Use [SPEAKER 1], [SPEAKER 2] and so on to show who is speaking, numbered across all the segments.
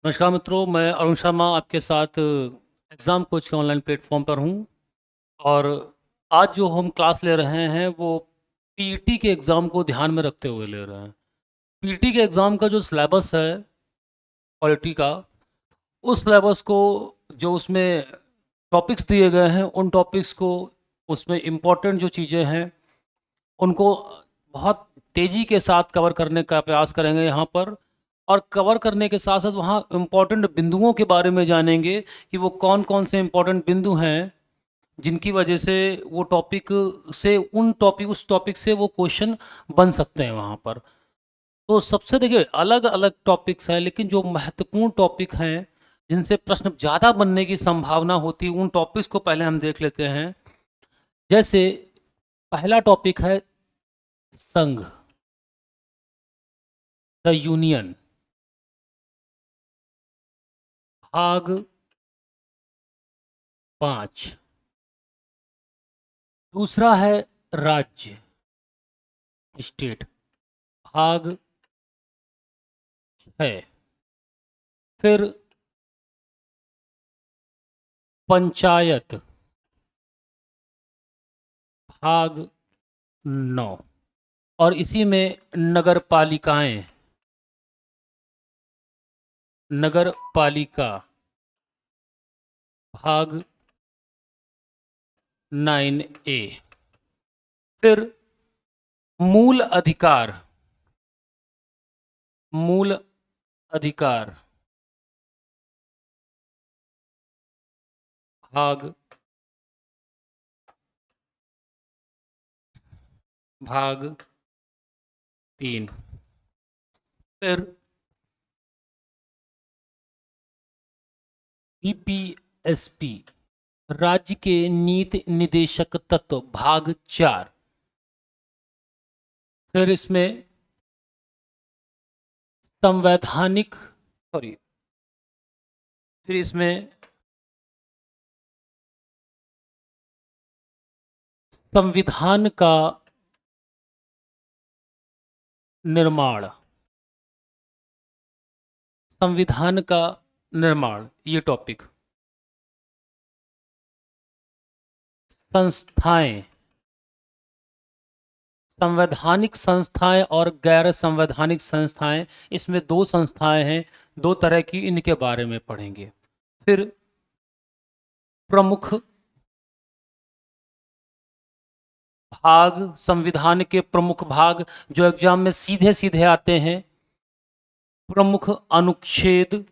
[SPEAKER 1] नमस्कार मित्रों, मैं अरुण शर्मा आपके साथ एग्ज़ाम कोच के ऑनलाइन प्लेटफॉर्म पर हूँ। और आज जो हम क्लास ले रहे हैं वो पीईटी के एग्ज़ाम को ध्यान में रखते हुए ले रहे हैं। पीईटी के एग्ज़ाम का जो सिलेबस है पॉलिटी का, उस सिलेबस को जो उसमें टॉपिक्स दिए गए हैं, उन टॉपिक्स को, उसमें इम्पोर्टेंट जो चीज़ें हैं उनको बहुत तेज़ी के साथ कवर करने का प्रयास करेंगे यहाँ पर। और कवर करने के साथ साथ वहाँ इम्पोर्टेंट बिंदुओं के बारे में जानेंगे कि वो कौन कौन से इम्पोर्टेंट बिंदु हैं जिनकी वजह से वो टॉपिक से उस टॉपिक से वो क्वेश्चन बन सकते हैं वहाँ पर। तो सबसे देखिए अलग अलग टॉपिक्स हैं, लेकिन जो महत्वपूर्ण टॉपिक हैं जिनसे प्रश्न ज़्यादा बनने की संभावना होती है उन टॉपिक्स को पहले हम देख लेते हैं। जैसे पहला टॉपिक है संघ, द यूनियन, भाग 5। दूसरा है राज्य, स्टेट, भाग 6। फिर पंचायत, भाग 9। और इसी में नगर पालिकाएं, नगर पालिका, भाग 9A। फिर मूल अधिकार, मूल अधिकार, भाग भाग 3। फिर ईपीएसपी, राज्य के नीति निदेशक तत्व, भाग 4। फिर इसमें संवैधानिक, सॉरी, फिर इसमें संविधान का निर्माण, संविधान का निर्माण, ये टॉपिक। संस्थाएं, संवैधानिक संस्थाएं और गैर संवैधानिक संस्थाएं, इसमें दो संस्थाएं हैं, दो तरह की, इनके बारे में पढ़ेंगे। फिर प्रमुख भाग, संविधान के प्रमुख भाग जो एग्जाम में सीधे सीधे आते हैं, प्रमुख अनुच्छेद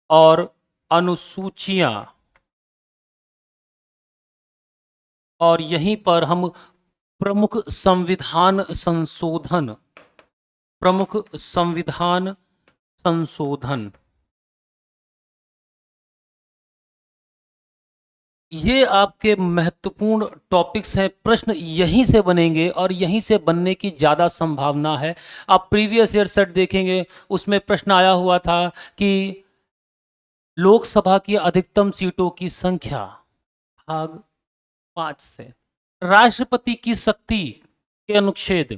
[SPEAKER 1] और अनुसूचियां। और यहीं पर हम प्रमुख संविधान संशोधन, प्रमुख संविधान संशोधन, ये आपके महत्वपूर्ण टॉपिक्स हैं। प्रश्न यहीं से बनेंगे और यहीं से बनने की ज़्यादा संभावना है। आप प्रीवियस ईयर सेट देखेंगे, उसमें प्रश्न आया हुआ था कि लोकसभा की अधिकतम सीटों की संख्या, भाग 5 से। राष्ट्रपति की शक्ति के अनुच्छेद,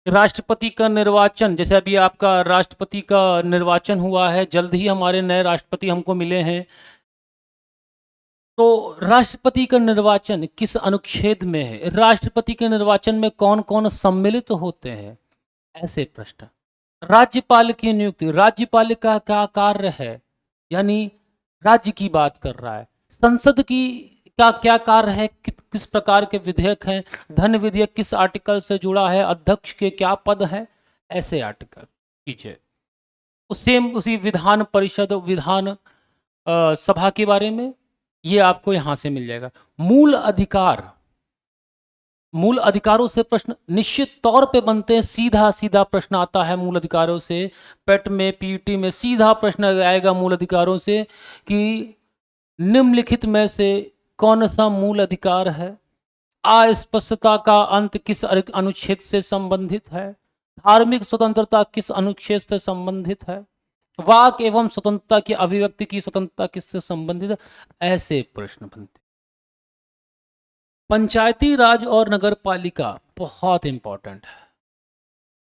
[SPEAKER 1] राष्ट्रपति का निर्वाचन, जैसे अभी आपका राष्ट्रपति का निर्वाचन हुआ है, जल्द ही हमारे नए राष्ट्रपति हमको मिले हैं, तो राष्ट्रपति का निर्वाचन किस अनुच्छेद में है, राष्ट्रपति के निर्वाचन में कौन कौन सम्मिलित होते हैं, ऐसे प्रश्न। राज्यपाल की नियुक्ति, राज्यपाल का क्या कार्य है, यानी राज्य की बात कर रहा है। संसद की का क्या कार्य है, किस प्रकार के विधेयक हैं, धन विधेयक किस आर्टिकल से जुड़ा है, अध्यक्ष के क्या पद है, ऐसे आर्टिकल कीजिए। सेम उसी विधान परिषद, विधान सभा के बारे में, ये आपको यहां से मिल जाएगा। मूल अधिकार, मूल अधिकारों से प्रश्न निश्चित तौर पे बनते हैं, सीधा सीधा प्रश्न आता है मूल अधिकारों से। पेट में, पीटी में सीधा प्रश्न आएगा मूल अधिकारों से कि निम्नलिखित में से कौन सा मूल अधिकार है, अस्पष्टता का अंत किस अनुच्छेद से संबंधित है, धार्मिक स्वतंत्रता किस अनुच्छेद से संबंधित है, वाक एवं स्वतंत्रता की अभिव्यक्ति की स्वतंत्रता किससे संबंधित है, ऐसे प्रश्न बनते। पंचायती राज और नगर पालिका बहुत इंपॉर्टेंट है,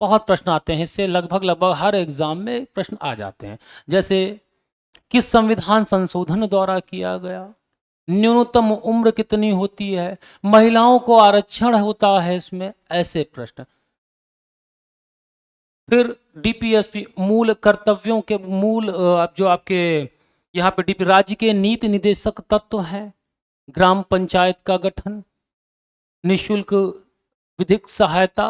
[SPEAKER 1] बहुत प्रश्न आते हैं इससे, लगभग लगभग हर एग्जाम में प्रश्न आ जाते हैं। जैसे किस संविधान संशोधन द्वारा किया गया, न्यूनतम उम्र कितनी होती है, महिलाओं को आरक्षण होता है इसमें, ऐसे प्रश्न। फिर डीपीएसपी मूल कर्तव्यों के मूल जो आपके यहाँ पे डीपी राज्य के नीति निदेशक तत्व हैं, ग्राम पंचायत का गठन, निशुल्क विधिक सहायता,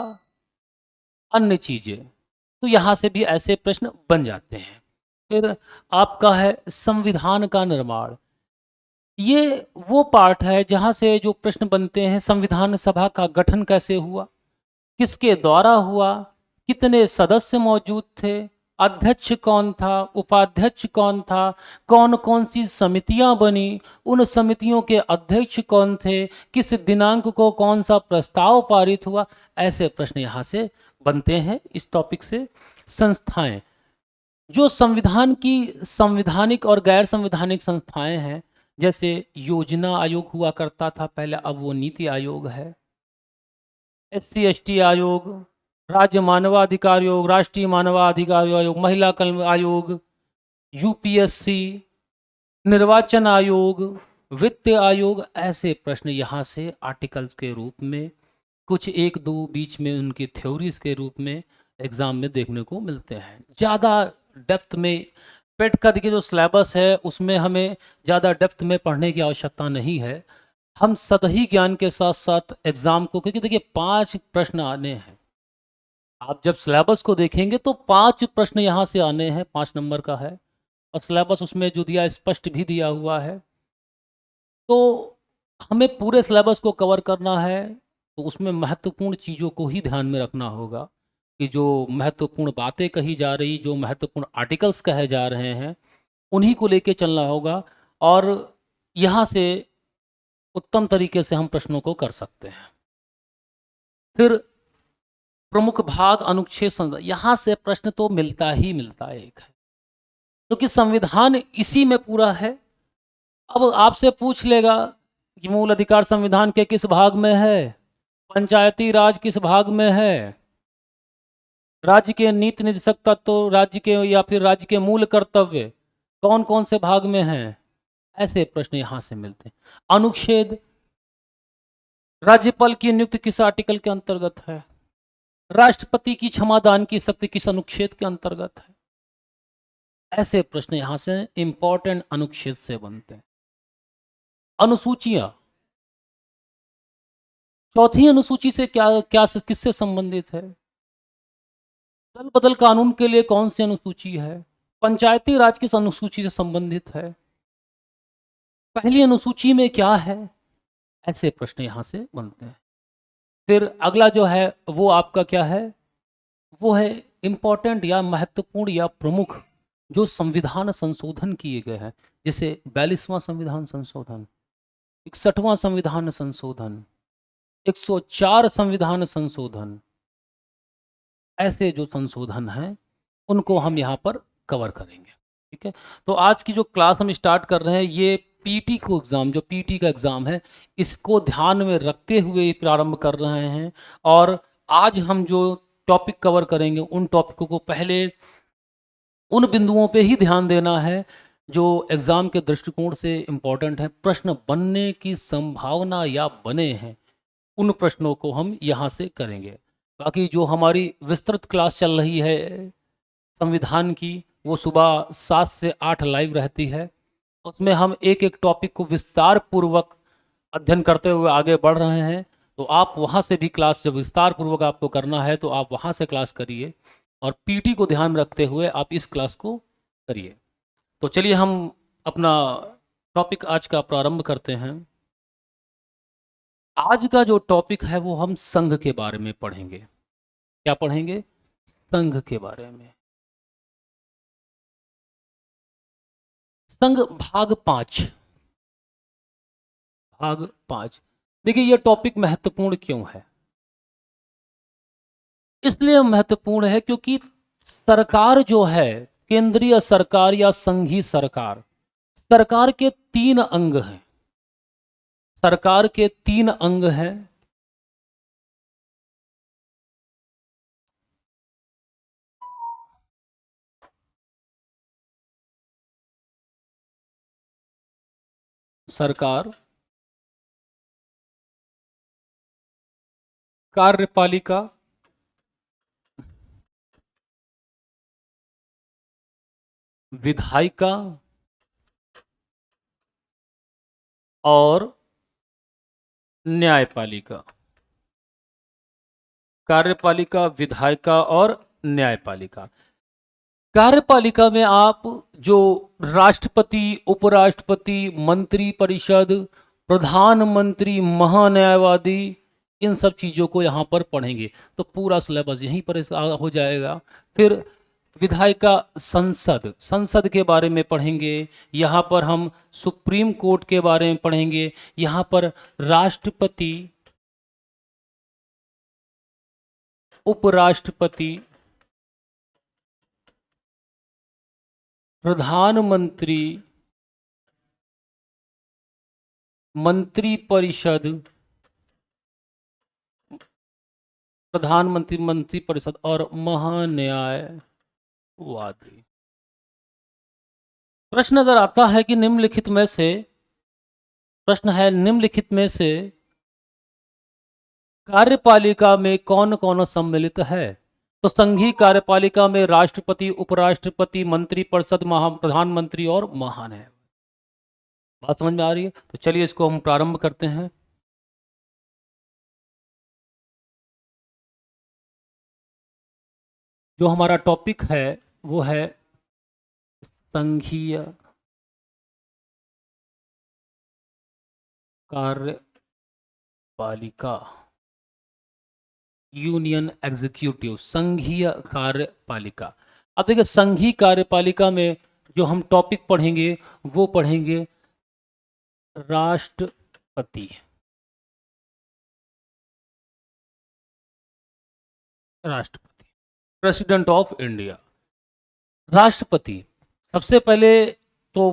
[SPEAKER 1] अन्य चीजें। तो यहाँ से भी ऐसे प्रश्न बन जाते हैं। फिर आपका है संविधान का निर्माण। ये वो पार्ट है जहाँ से जो प्रश्न बनते हैं, संविधान सभा का गठन कैसे हुआ, किसके द्वारा हुआ, कितने सदस्य मौजूद थे, अध्यक्ष कौन था, उपाध्यक्ष कौन था, कौन कौन सी समितियां बनी, उन समितियों के अध्यक्ष कौन थे, किस दिनांक को कौन सा प्रस्ताव पारित हुआ, ऐसे प्रश्न यहाँ से बनते हैं इस टॉपिक से। संस्थाएं, जो संविधान की संवैधानिक और गैर संवैधानिक संस्थाएं हैं, जैसे योजना आयोग हुआ करता था पहले, अब वो नीति आयोग है। SC ST आयोग, राज्य मानवाधिकार आयोग, राष्ट्रीय मानवाधिकार आयोग, महिला कल्याण आयोग, UPSC, निर्वाचन आयोग, वित्त आयोग, ऐसे प्रश्न यहाँ से आर्टिकल्स के रूप में, कुछ एक दो बीच में उनकी थ्योरीज के रूप में एग्जाम में देखने को मिलते हैं। ज़्यादा डेप्थ में पेट का देखिए जो सिलेबस है उसमें हमें ज़्यादा डेप्थ में पढ़ने की आवश्यकता नहीं है। हम सतही ज्ञान के साथ साथ एग्जाम को, क्योंकि देखिए 5 प्रश्न आने हैं, आप जब सिलेबस को देखेंगे तो 5 प्रश्न यहाँ से आने हैं, 5 नंबर का है, और सिलेबस उसमें जो दिया स्पष्ट भी दिया हुआ है। तो हमें पूरे सिलेबस को कवर करना है, तो उसमें महत्वपूर्ण चीज़ों को ही ध्यान में रखना होगा कि जो महत्वपूर्ण बातें कही जा रही, जो महत्वपूर्ण आर्टिकल्स कहे जा रहे हैं, उन्हीं को लेके चलना होगा, और यहाँ से उत्तम तरीके से हम प्रश्नों को कर सकते हैं। फिर प्रमुख भाग अनुच्छेद यहाँ से प्रश्न तो मिलता ही मिलता है एक है, क्योंकि संविधान इसी में पूरा है। अब आपसे पूछ लेगा कि मूल अधिकार संविधान के किस भाग में है, पंचायती राज किस भाग में है, राज्य के नीति निदेशक तत्व, राज्य के या फिर राज्य के मूल कर्तव्य कौन कौन से भाग में हैं, ऐसे प्रश्न यहाँ से मिलते हैं। अनुच्छेद, राज्यपाल की नियुक्ति किस आर्टिकल के अंतर्गत है, राष्ट्रपति की क्षमादान की शक्ति किस अनुच्छेद के अंतर्गत है, ऐसे प्रश्न यहां से इंपॉर्टेंट अनुच्छेद से बनते हैं। अनुसूचियां, चौथी अनुसूची से क्या क्या किससे संबंधित है, दल बदल कानून के लिए कौन सी अनुसूची है, पंचायती राज किस अनुसूची से संबंधित है, पहली अनुसूची में क्या है, ऐसे प्रश्न यहां से बनते हैं। फिर अगला जो है वो आपका क्या है, वो है इंपॉर्टेंट या महत्वपूर्ण या प्रमुख जो संविधान संशोधन किए गए हैं, जैसे 42वां संविधान संशोधन, 61वां संविधान संशोधन, 104 संविधान संशोधन, ऐसे जो संशोधन हैं उनको हम यहाँ पर कवर करेंगे। ठीक है, तो आज की जो क्लास हम स्टार्ट कर रहे हैं, ये पीटी को एग्ज़ाम, जो पीटी का एग्ज़ाम है, इसको ध्यान में रखते हुए प्रारंभ कर रहे हैं। और आज हम जो टॉपिक कवर करेंगे उन टॉपिकों को पहले उन बिंदुओं पे ही ध्यान देना है जो एग्ज़ाम के दृष्टिकोण से इम्पोर्टेंट है, प्रश्न बनने की संभावना या बने हैं, उन प्रश्नों को हम यहाँ से करेंगे। बाकी जो हमारी विस्तृत क्लास चल रही है संविधान की, वो सुबह 7 से 8 लाइव रहती है, उसमें हम एक एक टॉपिक को विस्तार पूर्वक अध्ययन करते हुए आगे बढ़ रहे हैं। तो आप वहाँ से भी क्लास, जब विस्तार पूर्वक आपको करना है तो आप वहाँ से क्लास करिए, और पीटी को ध्यान रखते हुए आप इस क्लास को करिए। तो चलिए हम अपना टॉपिक आज का प्रारंभ करते हैं। आज का जो टॉपिक है वो हम संघ के बारे में पढ़ेंगे। क्या पढ़ेंगे? संघ के बारे में। संघ भाग 5। भाग 5। देखिए ये टॉपिक महत्वपूर्ण क्यों है? इसलिए महत्वपूर्ण है क्योंकि सरकार जो है, केंद्रीय सरकार या संघीय सरकार, सरकार के 3 अंग हैं। सरकार के 3 अंग हैं। सरकार, कार्यपालिका, विधायिका और न्यायपालिका। कार्यपालिका, विधायिका और न्यायपालिका। कार्यपालिका में आप जो राष्ट्रपति, उपराष्ट्रपति, मंत्री परिषद, प्रधानमंत्री, महान्यायवादी, इन सब चीज़ों को यहाँ पर पढ़ेंगे, तो पूरा सिलेबस यहीं पर इसका हो जाएगा। फिर विधायिका, संसद, संसद के बारे में पढ़ेंगे। यहाँ पर हम सुप्रीम कोर्ट के बारे में पढ़ेंगे। यहाँ पर राष्ट्रपति, उपराष्ट्रपति, प्रधानमंत्री, मंत्री परिषद, प्रधानमंत्री, मंत्री परिषद और महान्यायवादी। प्रश्न अगर आता है कि निम्नलिखित में से, प्रश्न है निम्नलिखित में से कार्यपालिका में कौन कौन सम्मिलित है, तो संघीय कार्यपालिका में राष्ट्रपति, उपराष्ट्रपति, मंत्री परिषद, प्रधानमंत्री और महान्यायवादी। बात समझ में आ रही है? तो चलिए इसको हम प्रारंभ करते हैं। जो हमारा टॉपिक है वो है संघीय कार्यपालिका, यूनियन एग्जीक्यूटिव, संघीय कार्यपालिका। अब देखिए, संघीय कार्यपालिका में जो हम टॉपिक पढ़ेंगे वो पढ़ेंगे राष्ट्रपति, राष्ट्रपति, प्रेसिडेंट ऑफ इंडिया। राष्ट्रपति, सबसे पहले तो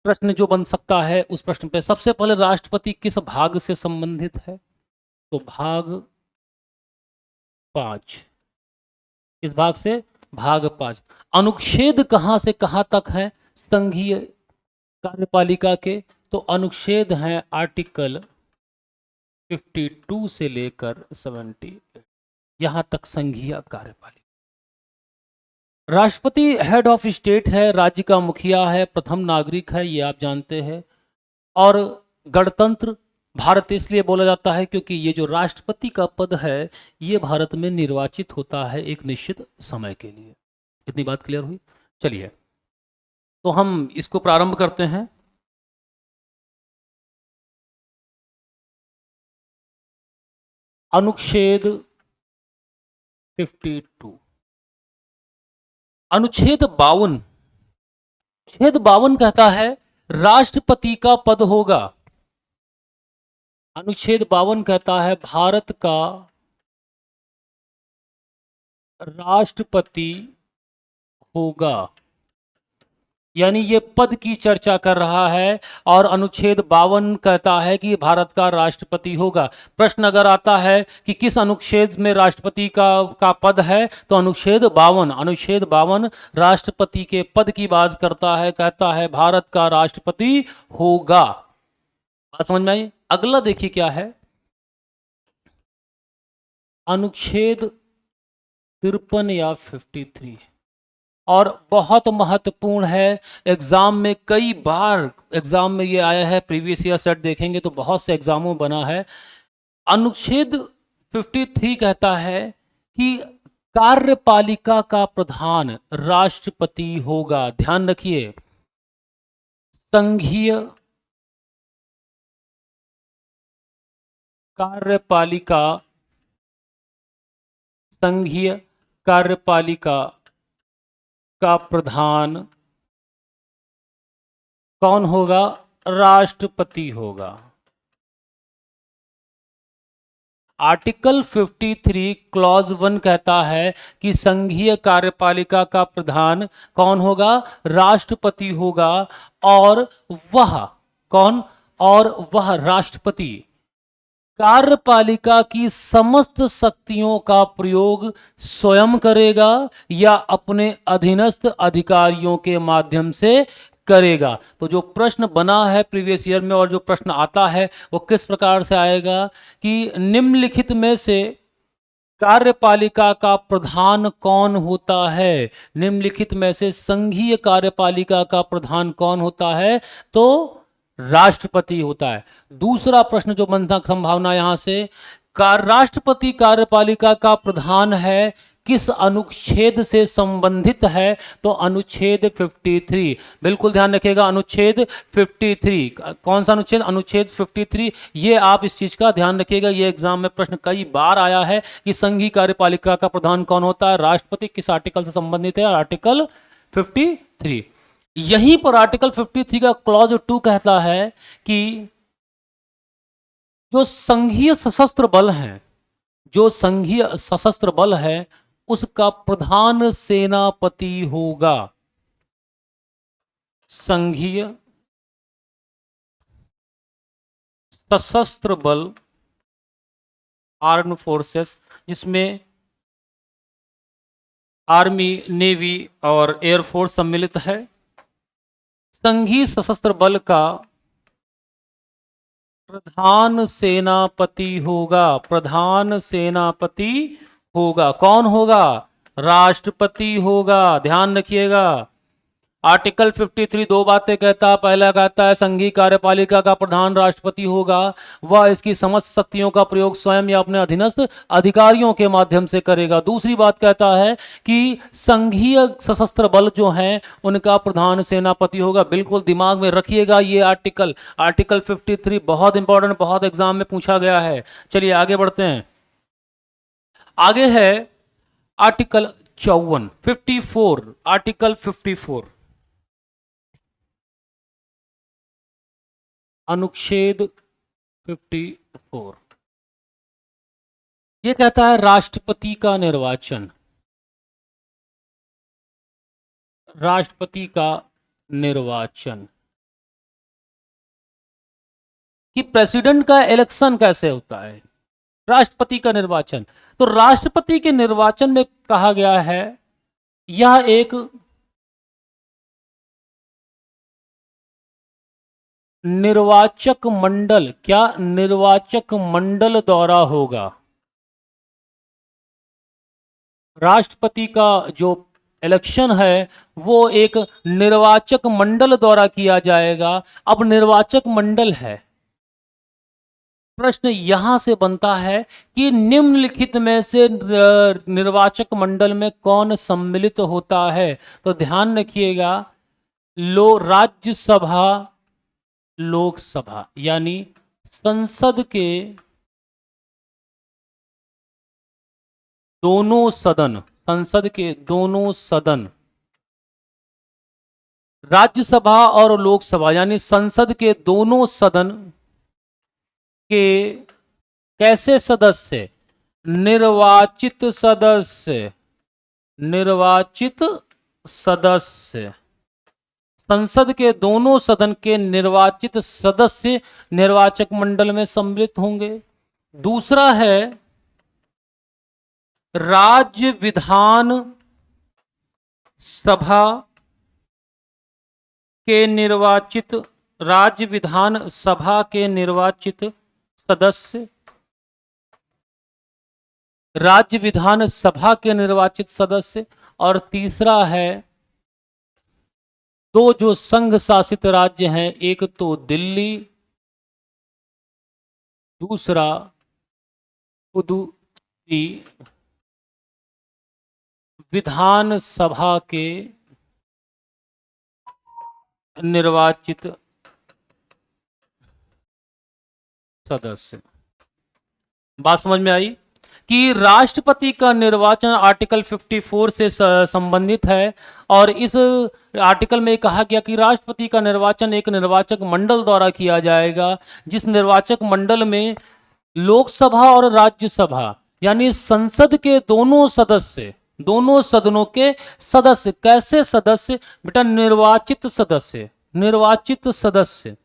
[SPEAKER 1] प्रश्न जो बन सकता है उस प्रश्न पे, सबसे पहले राष्ट्रपति किस भाग से संबंधित है, तो भाग 5। इस भाग से भाग 5। अनुच्छेद कहां से कहां तक है संघीय कार्यपालिका के, तो अनुच्छेद हैं आर्टिकल 52 से लेकर 78, यहां तक संघीय कार्यपालिका। राष्ट्रपति हेड ऑफ स्टेट है, राज्य का मुखिया है, प्रथम नागरिक है, ये आप जानते हैं। और गणतंत्र भारत इसलिए बोला जाता है क्योंकि ये जो राष्ट्रपति का पद है ये भारत में निर्वाचित होता है एक निश्चित समय के लिए। इतनी बात क्लियर हुई? चलिए तो हम इसको प्रारंभ करते हैं। अनुच्छेद 52, अनुच्छेद 52, छेद 52 कहता है राष्ट्रपति का पद होगा। अनुच्छेद 52 कहता है भारत का राष्ट्रपति होगा, यानी ये पद की चर्चा कर रहा है। और अनुच्छेद 52 कहता है कि भारत का राष्ट्रपति होगा। प्रश्न अगर आता है कि किस अनुच्छेद में राष्ट्रपति का पद है, तो अनुच्छेद 52, अनुच्छेद 52 राष्ट्रपति के पद की बात करता है, कहता है भारत का राष्ट्रपति होगा। बात समझ में आई? अगला देखिए क्या है, अनुच्छेद 53 या 53, और बहुत महत्वपूर्ण है। एग्जाम में कई बार एग्जाम में ये आया है, प्रीवियस ईयर सेट देखेंगे तो बहुत से एग्जामों में बना है। अनुच्छेद 53 कहता है कि कार्यपालिका का प्रधान राष्ट्रपति होगा। ध्यान रखिए, संघीय कार्यपालिका, संघीय कार्यपालिका का प्रधान कौन होगा? राष्ट्रपति होगा। आर्टिकल 53 क्लॉज 1 कहता है कि संघीय कार्यपालिका का प्रधान कौन होगा? राष्ट्रपति होगा। और वह कौन? और वह राष्ट्रपति कार्यपालिका की समस्त शक्तियों का प्रयोग स्वयं करेगा या अपने अधीनस्थ अधिकारियों के माध्यम से करेगा। तो जो प्रश्न बना है प्रीवियस ईयर में और जो प्रश्न आता है वो किस प्रकार से आएगा कि निम्नलिखित में से कार्यपालिका का प्रधान कौन होता है। निम्नलिखित में से संघीय कार्यपालिका का प्रधान कौन होता है, तो राष्ट्रपति होता है। दूसरा प्रश्न जो बनता संभावना यहां से, राष्ट्रपति कार्यपालिका का प्रधान है, किस अनुच्छेद से संबंधित है, तो अनुच्छेद 53। बिल्कुल ध्यान रखिएगा, अनुच्छेद 53। कौन सा अनुच्छेद, अनुच्छेद 53। ये आप इस चीज का ध्यान रखिएगा, ये एग्जाम में प्रश्न कई बार आया है कि संघीय कार्यपालिका का प्रधान कौन होता है, राष्ट्रपति किस आर्टिकल से संबंधित है, आर्टिकल 53। यहीं पर आर्टिकल 53 का क्लॉज 2 कहता है कि जो संघीय सशस्त्र बल हैं, जो संघीय सशस्त्र बल है उसका प्रधान सेनापति होगा। संघीय सशस्त्र बल, आर्म्ड फोर्सेस, जिसमें आर्मी, नेवी और एयरफोर्स सम्मिलित है। संघीय सशस्त्र बल का प्रधान सेनापति होगा, प्रधान सेनापति होगा। कौन होगा, राष्ट्रपति होगा। ध्यान रखिएगा, आर्टिकल 53 दो बातें कहता है। पहला कहता है संघीय कार्यपालिका का प्रधान राष्ट्रपति होगा, वह इसकी समस्त शक्तियों का प्रयोग स्वयं या अपने अधीनस्थ अधिकारियों के माध्यम से करेगा। दूसरी बात कहता है कि संघीय सशस्त्र बल जो हैं उनका प्रधान सेनापति होगा। बिल्कुल दिमाग में रखिएगा ये आर्टिकल, आर्टिकल 53 बहुत इंपॉर्टेंट, बहुत एग्जाम में पूछा गया है। चलिए आगे बढ़ते हैं। आगे है आर्टिकल 54, आर्टिकल 54, अनुच्छेद 54। ये कहता है राष्ट्रपति का निर्वाचन, राष्ट्रपति का निर्वाचन, कि प्रेसिडेंट का इलेक्शन कैसे होता है, राष्ट्रपति का निर्वाचन। तो राष्ट्रपति के निर्वाचन में कहा गया है यह एक निर्वाचक मंडल, क्या निर्वाचक मंडल द्वारा होगा। राष्ट्रपति का जो इलेक्शन है वो एक निर्वाचक मंडल द्वारा किया जाएगा। अब निर्वाचक मंडल है, प्रश्न यहां से बनता है कि निम्नलिखित में से निर्वाचक मंडल में कौन सम्मिलित होता है। तो ध्यान रखिएगा, राज्यसभा, लोकसभा, यानी संसद के दोनों सदन, संसद के दोनों सदन, राज्यसभा और लोकसभा यानी संसद के दोनों सदन के कैसे सदस्य, निर्वाचित सदस्य, निर्वाचित सदस्य, संसद के दोनों सदन के निर्वाचित सदस्य निर्वाचक मंडल में सम्मिलित होंगे। दूसरा है राज्य विधान सभा के निर्वाचित, राज्य विधान सभा के निर्वाचित सदस्य, राज्य विधान सभा के निर्वाचित सदस्य। और तीसरा है दो जो संघ शासित राज्य हैं, एक तो दिल्ली, दूसरा पुदुचेरी, विधान सभा के निर्वाचित सदस्य। बात समझ में आई कि राष्ट्रपति का निर्वाचन आर्टिकल 54 से संबंधित है। और इस आर्टिकल में कहा गया कि राष्ट्रपति का निर्वाचन एक निर्वाचक मंडल द्वारा किया जाएगा, जिस निर्वाचक मंडल में लोकसभा और राज्यसभा यानी संसद के दोनों सदस्य, दोनों सदनों के सदस्य, कैसे सदस्य बेटा, निर्वाचित सदस्य, निर्वाचित सदस्य।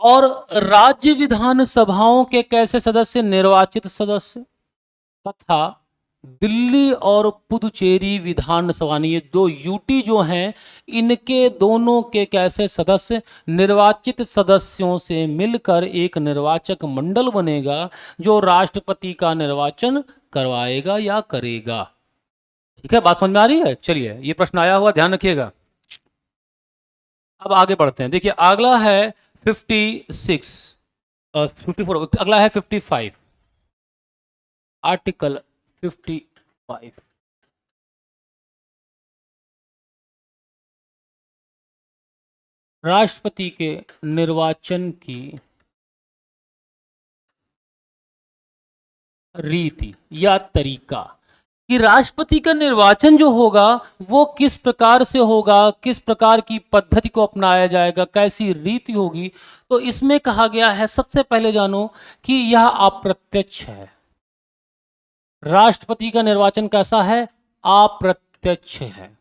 [SPEAKER 1] और राज्य विधान सभाओं के कैसे सदस्य, निर्वाचित सदस्य। तथा दिल्ली और पुदुचेरी विधानसभा ने, ये दो यूटी जो हैं, इनके दोनों के कैसे सदस्य, निर्वाचित सदस्यों से मिलकर एक निर्वाचक मंडल बनेगा जो राष्ट्रपति का निर्वाचन करवाएगा या करेगा। ठीक है, बात समझ में आ रही है? चलिए, ये प्रश्न आया हुआ, ध्यान रखिएगा। अब आगे बढ़ते हैं। देखिए अगला है 56 और 54, अगला है 55, आर्टिकल 55। राष्ट्रपति के निर्वाचन की रीति या तरीका, कि राष्ट्रपति का निर्वाचन जो होगा वो किस प्रकार से होगा, किस प्रकार की पद्धति को अपनाया जाएगा, कैसी रीति होगी। तो इसमें कहा गया है, सबसे पहले जानो कि यह अप्रत्यक्ष है। राष्ट्रपति का निर्वाचन कैसा है? अप्रत्यक्ष है।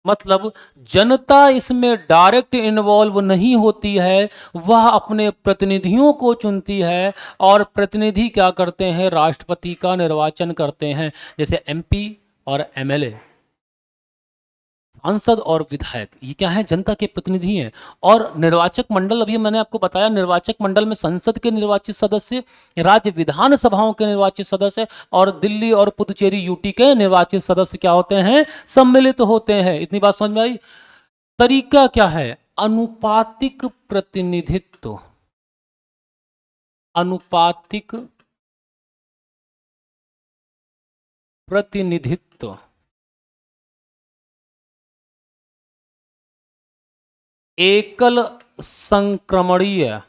[SPEAKER 1] मतलब जनता इसमें डायरेक्ट इन्वॉल्व नहीं होती है, वह अपने प्रतिनिधियों को चुनती है और प्रतिनिधि क्या करते हैं? राष्ट्रपति का निर्वाचन करते हैं। जैसे एमपी और एमएलए, सांसद और विधायक, ये क्या है? जनता के प्रतिनिधि हैं। और निर्वाचक मंडल, अभी मैंने आपको बताया, निर्वाचक मंडल में संसद के निर्वाचित सदस्य, राज्य विधानसभाओं के निर्वाचित सदस्य और दिल्ली और पुदुचेरी यूटी के निर्वाचित सदस्य क्या होते हैं? सम्मिलित होते हैं। इतनी बात समझ में आई? तरीका क्या है? अनुपातिक प्रतिनिधित्व। अनुपातिक प्रतिनिधित्व, एकल संक्रमणीय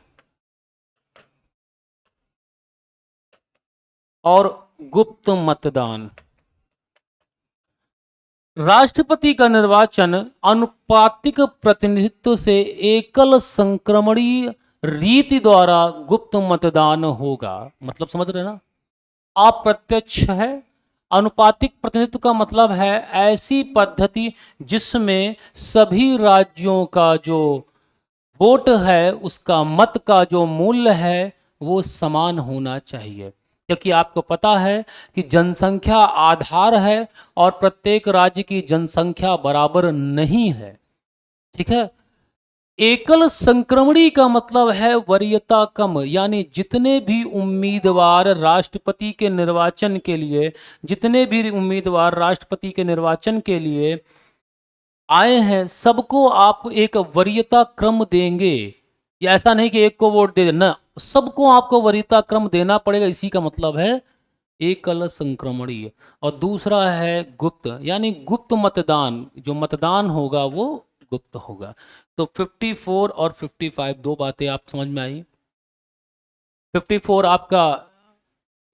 [SPEAKER 1] और गुप्त मतदान। राष्ट्रपति का निर्वाचन अनुपातिक प्रतिनिधित्व से एकल संक्रमणीय रीति द्वारा गुप्त मतदान होगा। मतलब समझ रहे ना? अप्रत्यक्ष है। अनुपातिक प्रतिनिधित्व का मतलब है ऐसी पद्धति जिसमें सभी राज्यों का जो वोट है, उसका मत का जो मूल्य है वो समान होना चाहिए। क्योंकि आपको पता है कि जनसंख्या आधार है और प्रत्येक राज्य की जनसंख्या बराबर नहीं है। ठीक है। एकल संक्रमणी का मतलब है वरीयता कम, यानी जितने भी उम्मीदवार राष्ट्रपति के निर्वाचन के लिए, जितने भी उम्मीदवार राष्ट्रपति के निर्वाचन के लिए आए हैं, सबको आप एक वरीयता क्रम देंगे। ये ऐसा नहीं कि एक को वोट दे देना, सबको आपको वरीयता क्रम देना पड़ेगा। इसी का मतलब है एकल संक्रमणीय। और दूसरा है गुप्त, यानी गुप्त मतदान, जो मतदान होगा वो गुप्त होगा। तो 54 और 55 दो बातें आप समझ में आई। 54 आपका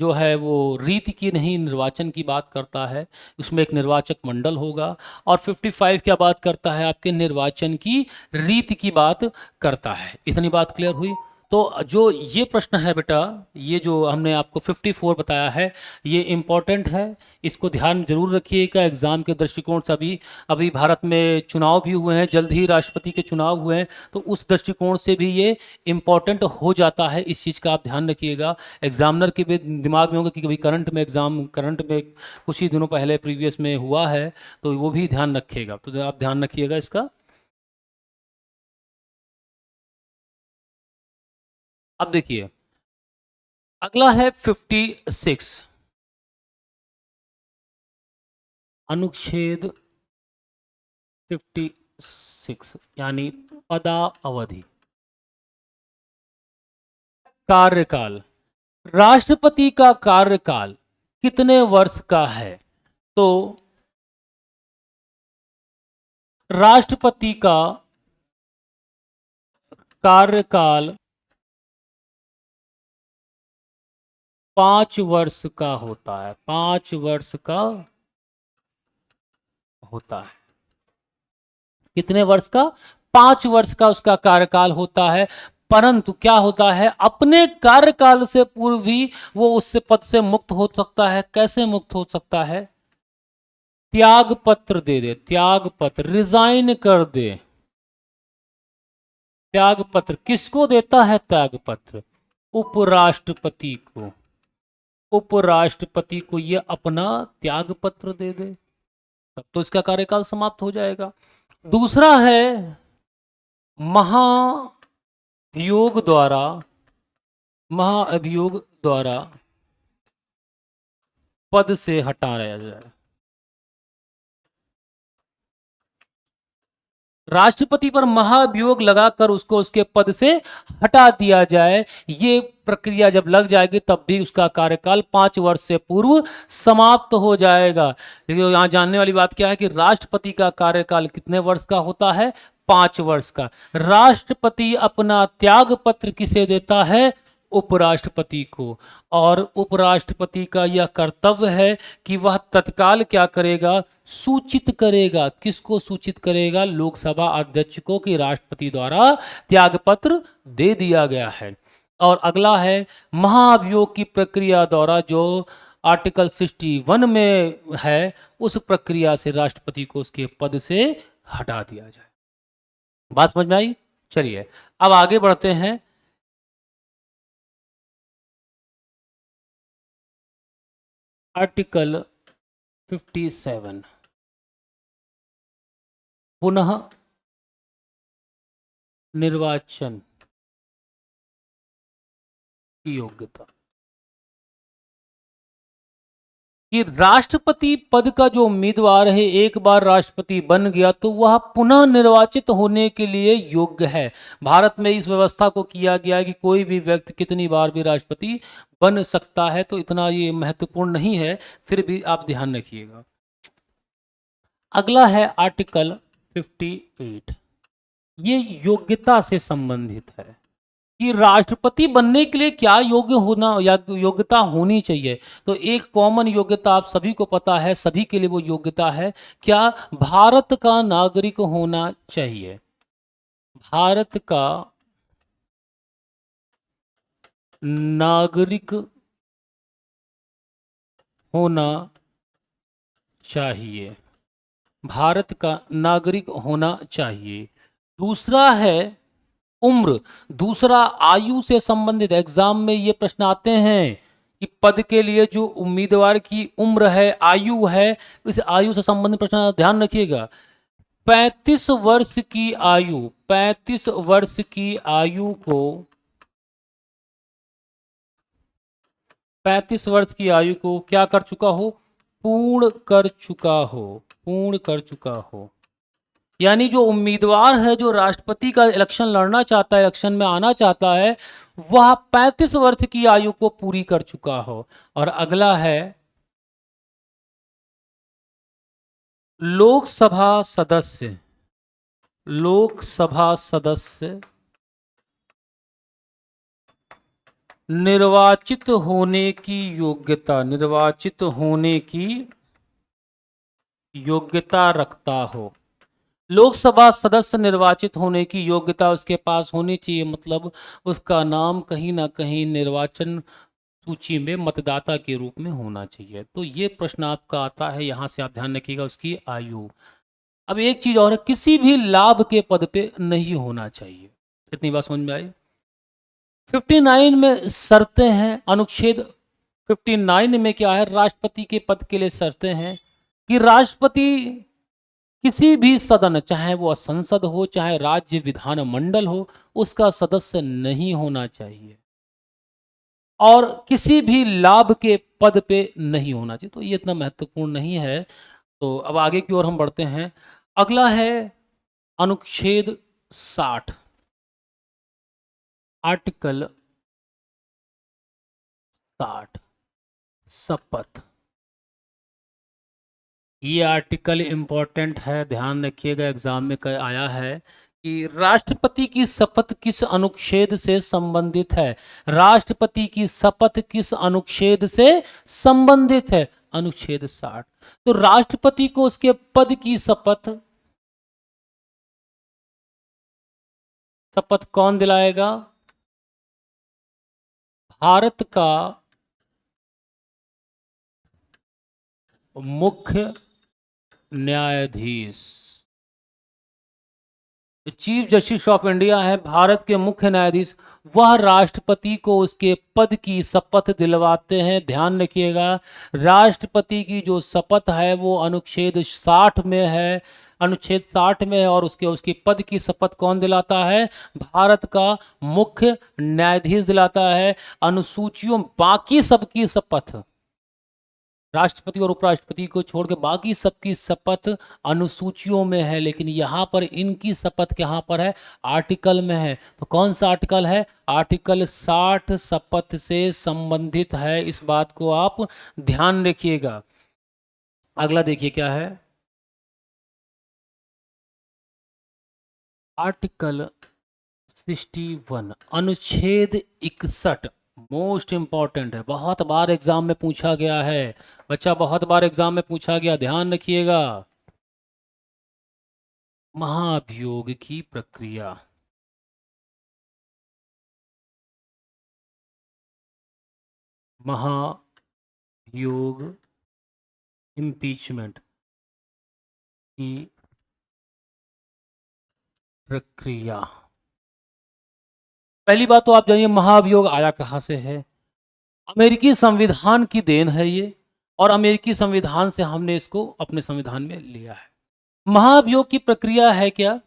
[SPEAKER 1] जो है वो रीति की नहीं, निर्वाचन की बात करता है, उसमें एक निर्वाचक मंडल होगा। और 55 क्या बात करता है? आपके निर्वाचन की रीति की बात करता है। इतनी बात क्लियर हुई? तो जो ये प्रश्न है बेटा, ये जो हमने आपको 54 बताया है, ये इम्पॉर्टेंट है, इसको ध्यान जरूर रखिएगा एग्जाम के दृष्टिकोण से। अभी अभी भारत में चुनाव भी हुए हैं, जल्द ही राष्ट्रपति के चुनाव हुए हैं, तो उस दृष्टिकोण से भी ये इम्पॉर्टेंट हो जाता है। इस चीज़ का आप ध्यान रखिएगा। एग्जामिनर के भी दिमाग में होगा कि कभी करंट में एग्जाम, करंट में कुछ ही दिनों पहले प्रीवियस में हुआ है, तो वो भी ध्यान रखिएगा। तो आप ध्यान रखिएगा इसका। अब देखिए अगला है 56, अनुच्छेद 56, यानी पदावधि, कार्यकाल। राष्ट्रपति का कार्यकाल कितने वर्ष का है? तो राष्ट्रपति का कार्यकाल 5 वर्ष का होता है। 5 वर्ष का होता है। कितने वर्ष का? 5 वर्ष का उसका कार्यकाल होता है। परंतु क्या होता है, अपने कार्यकाल से पूर्व भी वो उससे पद से मुक्त हो सकता है। कैसे मुक्त हो सकता है? त्याग पत्र दे दे, त्याग पत्र, रिजाइन कर दे। त्याग पत्र किसको देता है? त्याग पत्र उपराष्ट्रपति को। उपराष्ट्रपति को ये अपना त्याग पत्र दे दे, तब तो इसका कार्यकाल समाप्त हो जाएगा। दूसरा है महाभियोग द्वारा, महाअभियोग द्वारा पद से हटाया जाए। राष्ट्रपति पर महाभियोग लगाकर उसको उसके पद से हटा दिया जाए। ये प्रक्रिया जब लग जाएगी तब भी उसका कार्यकाल 5 वर्ष से पूर्व समाप्त हो जाएगा। लेकिन यहाँ जानने वाली बात क्या है कि राष्ट्रपति का कार्यकाल कितने वर्ष का होता है? 5 वर्ष का। राष्ट्रपति अपना त्याग पत्र किसे देता है? उपराष्ट्रपति को। और उपराष्ट्रपति का यह कर्तव्य है कि वह तत्काल क्या करेगा? सूचित करेगा। किसको सूचित करेगा? लोकसभा अध्यक्ष को कि राष्ट्रपति द्वारा त्यागपत्र दे दिया गया है। और अगला है महाभियोग की प्रक्रिया द्वारा जो आर्टिकल 61 में है, उस प्रक्रिया से राष्ट्रपति को उसके पद से हटा दिया जाए। बात समझ में आई? चलिए अब आगे बढ़ते हैं। आर्टिकल 57 पुनः निर्वाचन की योग्यता। कि राष्ट्रपति पद का जो उम्मीदवार है एक बार राष्ट्रपति बन गया तो वह पुनः निर्वाचित होने के लिए योग्य है। भारत में इस व्यवस्था को किया गया है कि कोई भी व्यक्ति कितनी बार भी राष्ट्रपति बन सकता है, तो इतना ये महत्वपूर्ण नहीं है, फिर भी आप ध्यान रखिएगा। अगला है आर्टिकल 58, ये योग्यता से संबंधित है कि राष्ट्रपति बनने के लिए क्या योग्य होना या योग्यता होनी चाहिए। तो एक कॉमन योग्यता आप सभी को पता है, सभी के लिए वो योग्यता है क्या? भारत का नागरिक होना चाहिए। भारत का नागरिक होना चाहिए। भारत का नागरिक होना चाहिए। दूसरा है उम्र। दूसरा आयु से संबंधित, एग्जाम में ये प्रश्न आते हैं कि पद के लिए जो उम्मीदवार की उम्र है, आयु है, इस आयु से संबंधित प्रश्न ध्यान रखिएगा। 35 वर्ष की आयु, 35 वर्ष की आयु को, 35 वर्ष की आयु को क्या कर चुका हो? पूर्ण कर चुका हो। पूर्ण कर चुका हो। यानी जो उम्मीदवार है जो राष्ट्रपति का इलेक्शन लड़ना चाहता है, इलेक्शन में आना चाहता है, वह 35 वर्ष की आयु को पूरी कर चुका हो। और अगला है लोकसभा सदस्य। लोकसभा सदस्य निर्वाचित होने की योग्यता, निर्वाचित होने की योग्यता रखता हो। लोकसभा सदस्य निर्वाचित होने की योग्यता उसके पास होनी चाहिए, मतलब उसका नाम कहीं ना कहीं निर्वाचन सूची में मतदाता के रूप में होना चाहिए। तो ये प्रश्न आपका आता है, यहां से आप ध्यान रखिएगा उसकी आयु। अब एक चीज और है, किसी भी लाभ के पद पे नहीं होना चाहिए। इतनी बात समझ में आई? 59 में शर्तें हैं। अनुच्छेद 59 में क्या है? राष्ट्रपति के पद के लिए शर्तें हैं कि राष्ट्रपति किसी भी सदन, चाहे वो संसद हो चाहे राज्य विधानमंडल हो, उसका सदस्य नहीं होना चाहिए और किसी भी लाभ के पद पे नहीं होना चाहिए। तो ये इतना महत्वपूर्ण नहीं है। तो अब आगे की ओर हम बढ़ते हैं। अगला है अनुच्छेद 60, आर्टिकल 60, शपथ। ये आर्टिकल इंपॉर्टेंट है, ध्यान रखिएगा, एग्जाम में आया है कि राष्ट्रपति की शपथ किस अनुच्छेद से संबंधित है। राष्ट्रपति की शपथ किस अनुच्छेद से संबंधित है? अनुच्छेद 60। तो राष्ट्रपति को उसके पद की शपथ, शपथ कौन दिलाएगा? भारत का मुख्य न्यायाधीश। चीफ जस्टिस ऑफ इंडिया है, भारत के मुख्य न्यायाधीश, वह राष्ट्रपति को उसके पद की शपथ दिलवाते हैं। ध्यान रखिएगा, राष्ट्रपति की जो शपथ है वो अनुच्छेद 60 में है, अनुच्छेद 60 में है, और उसके उसके पद की शपथ कौन दिलाता है? भारत का मुख्य न्यायाधीश दिलाता है। अनुसूचियों बाकी सबकी शपथ, राष्ट्रपति और उपराष्ट्रपति को छोड़ के बाकी सबकी शपथ अनुसूचियों में है, लेकिन यहाँ पर इनकी शपथ कहाँ पर है? आर्टिकल में है। तो कौन सा आर्टिकल है? आर्टिकल 60 शपथ से संबंधित है। इस बात को आप ध्यान रखिएगा। अगला देखिए क्या है, आर्टिकल 61 अनुच्छेद 61 मोस्ट इंपॉर्टेंट है, बहुत बार एग्जाम में पूछा गया है बच्चा, बहुत बार एग्जाम में पूछा गया, ध्यान रखिएगा। महाभियोग की प्रक्रिया, महाभियोग इम्पीचमेंट की प्रक्रिया। पहली बात तो आप जानिए महाभियोग आया कहाँ से है। अमेरिकी संविधान की देन है ये, और अमेरिकी संविधान से हमने इसको अपने संविधान में लिया है। महाभियोग की प्रक्रिया है क्या?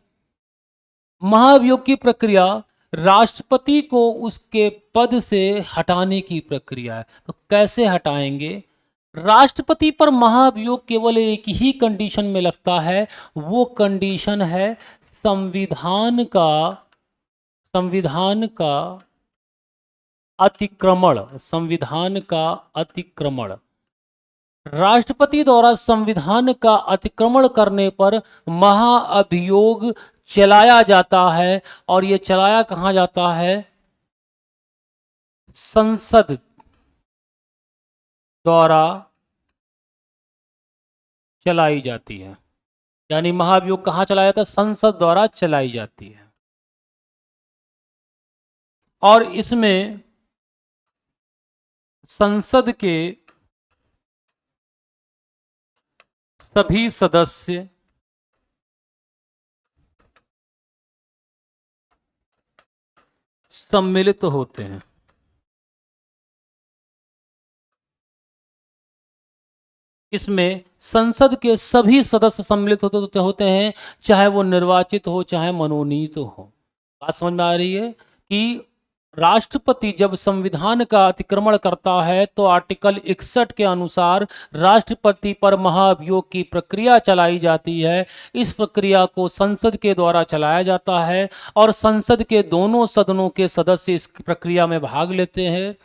[SPEAKER 1] महाभियोग की प्रक्रिया राष्ट्रपति को उसके पद से हटाने की प्रक्रिया है। तो कैसे हटाएंगे? राष्ट्रपति पर महाभियोग केवल एक ही कंडीशन में लगता है, वो कंडीशन है संविधान का अतिक्रमण, संविधान का अतिक्रमण। राष्ट्रपति द्वारा संविधान का अतिक्रमण करने पर महाअभियोग चलाया जाता है, और ये चलाया कहाँ जाता है? संसद द्वारा चलाई जाती है। यानी महाभियोग कहाँ चलाया जाता है? संसद द्वारा चलाई जाती है। और इसमें संसद के सभी सदस्य सम्मिलित होते हैं। इसमें संसद के सभी सदस्य सम्मिलित होते हैं, चाहे वो निर्वाचित हो चाहे मनोनीत हो। बात समझ में आ रही है कि राष्ट्रपति जब संविधान का अतिक्रमण करता है तो आर्टिकल 61 के अनुसार राष्ट्रपति पर महाभियोग की प्रक्रिया चलाई जाती है। इस प्रक्रिया को संसद के द्वारा चलाया जाता है, और संसद के दोनों सदनों के सदस्य इस प्रक्रिया में भाग लेते हैं।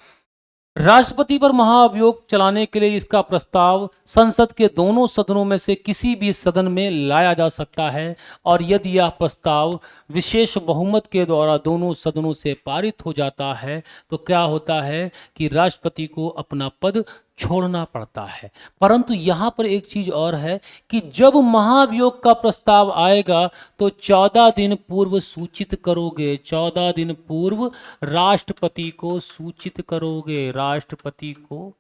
[SPEAKER 1] राष्ट्रपति पर महाअभियोग चलाने के लिए इसका प्रस्ताव संसद के दोनों सदनों में से किसी भी सदन में लाया जा सकता है, और यदि यह प्रस्ताव विशेष बहुमत के द्वारा दोनों सदनों से पारित हो जाता है तो क्या होता है कि राष्ट्रपति को अपना पद छोड़ना पड़ता है। परंतु यहाँ पर एक चीज और है कि जब महाभियोग का प्रस्ताव आएगा तो 14 दिन पूर्व सूचित करोगे, 14 दिन पूर्व राष्ट्रपति को सूचित करोगे, राष्ट्रपति को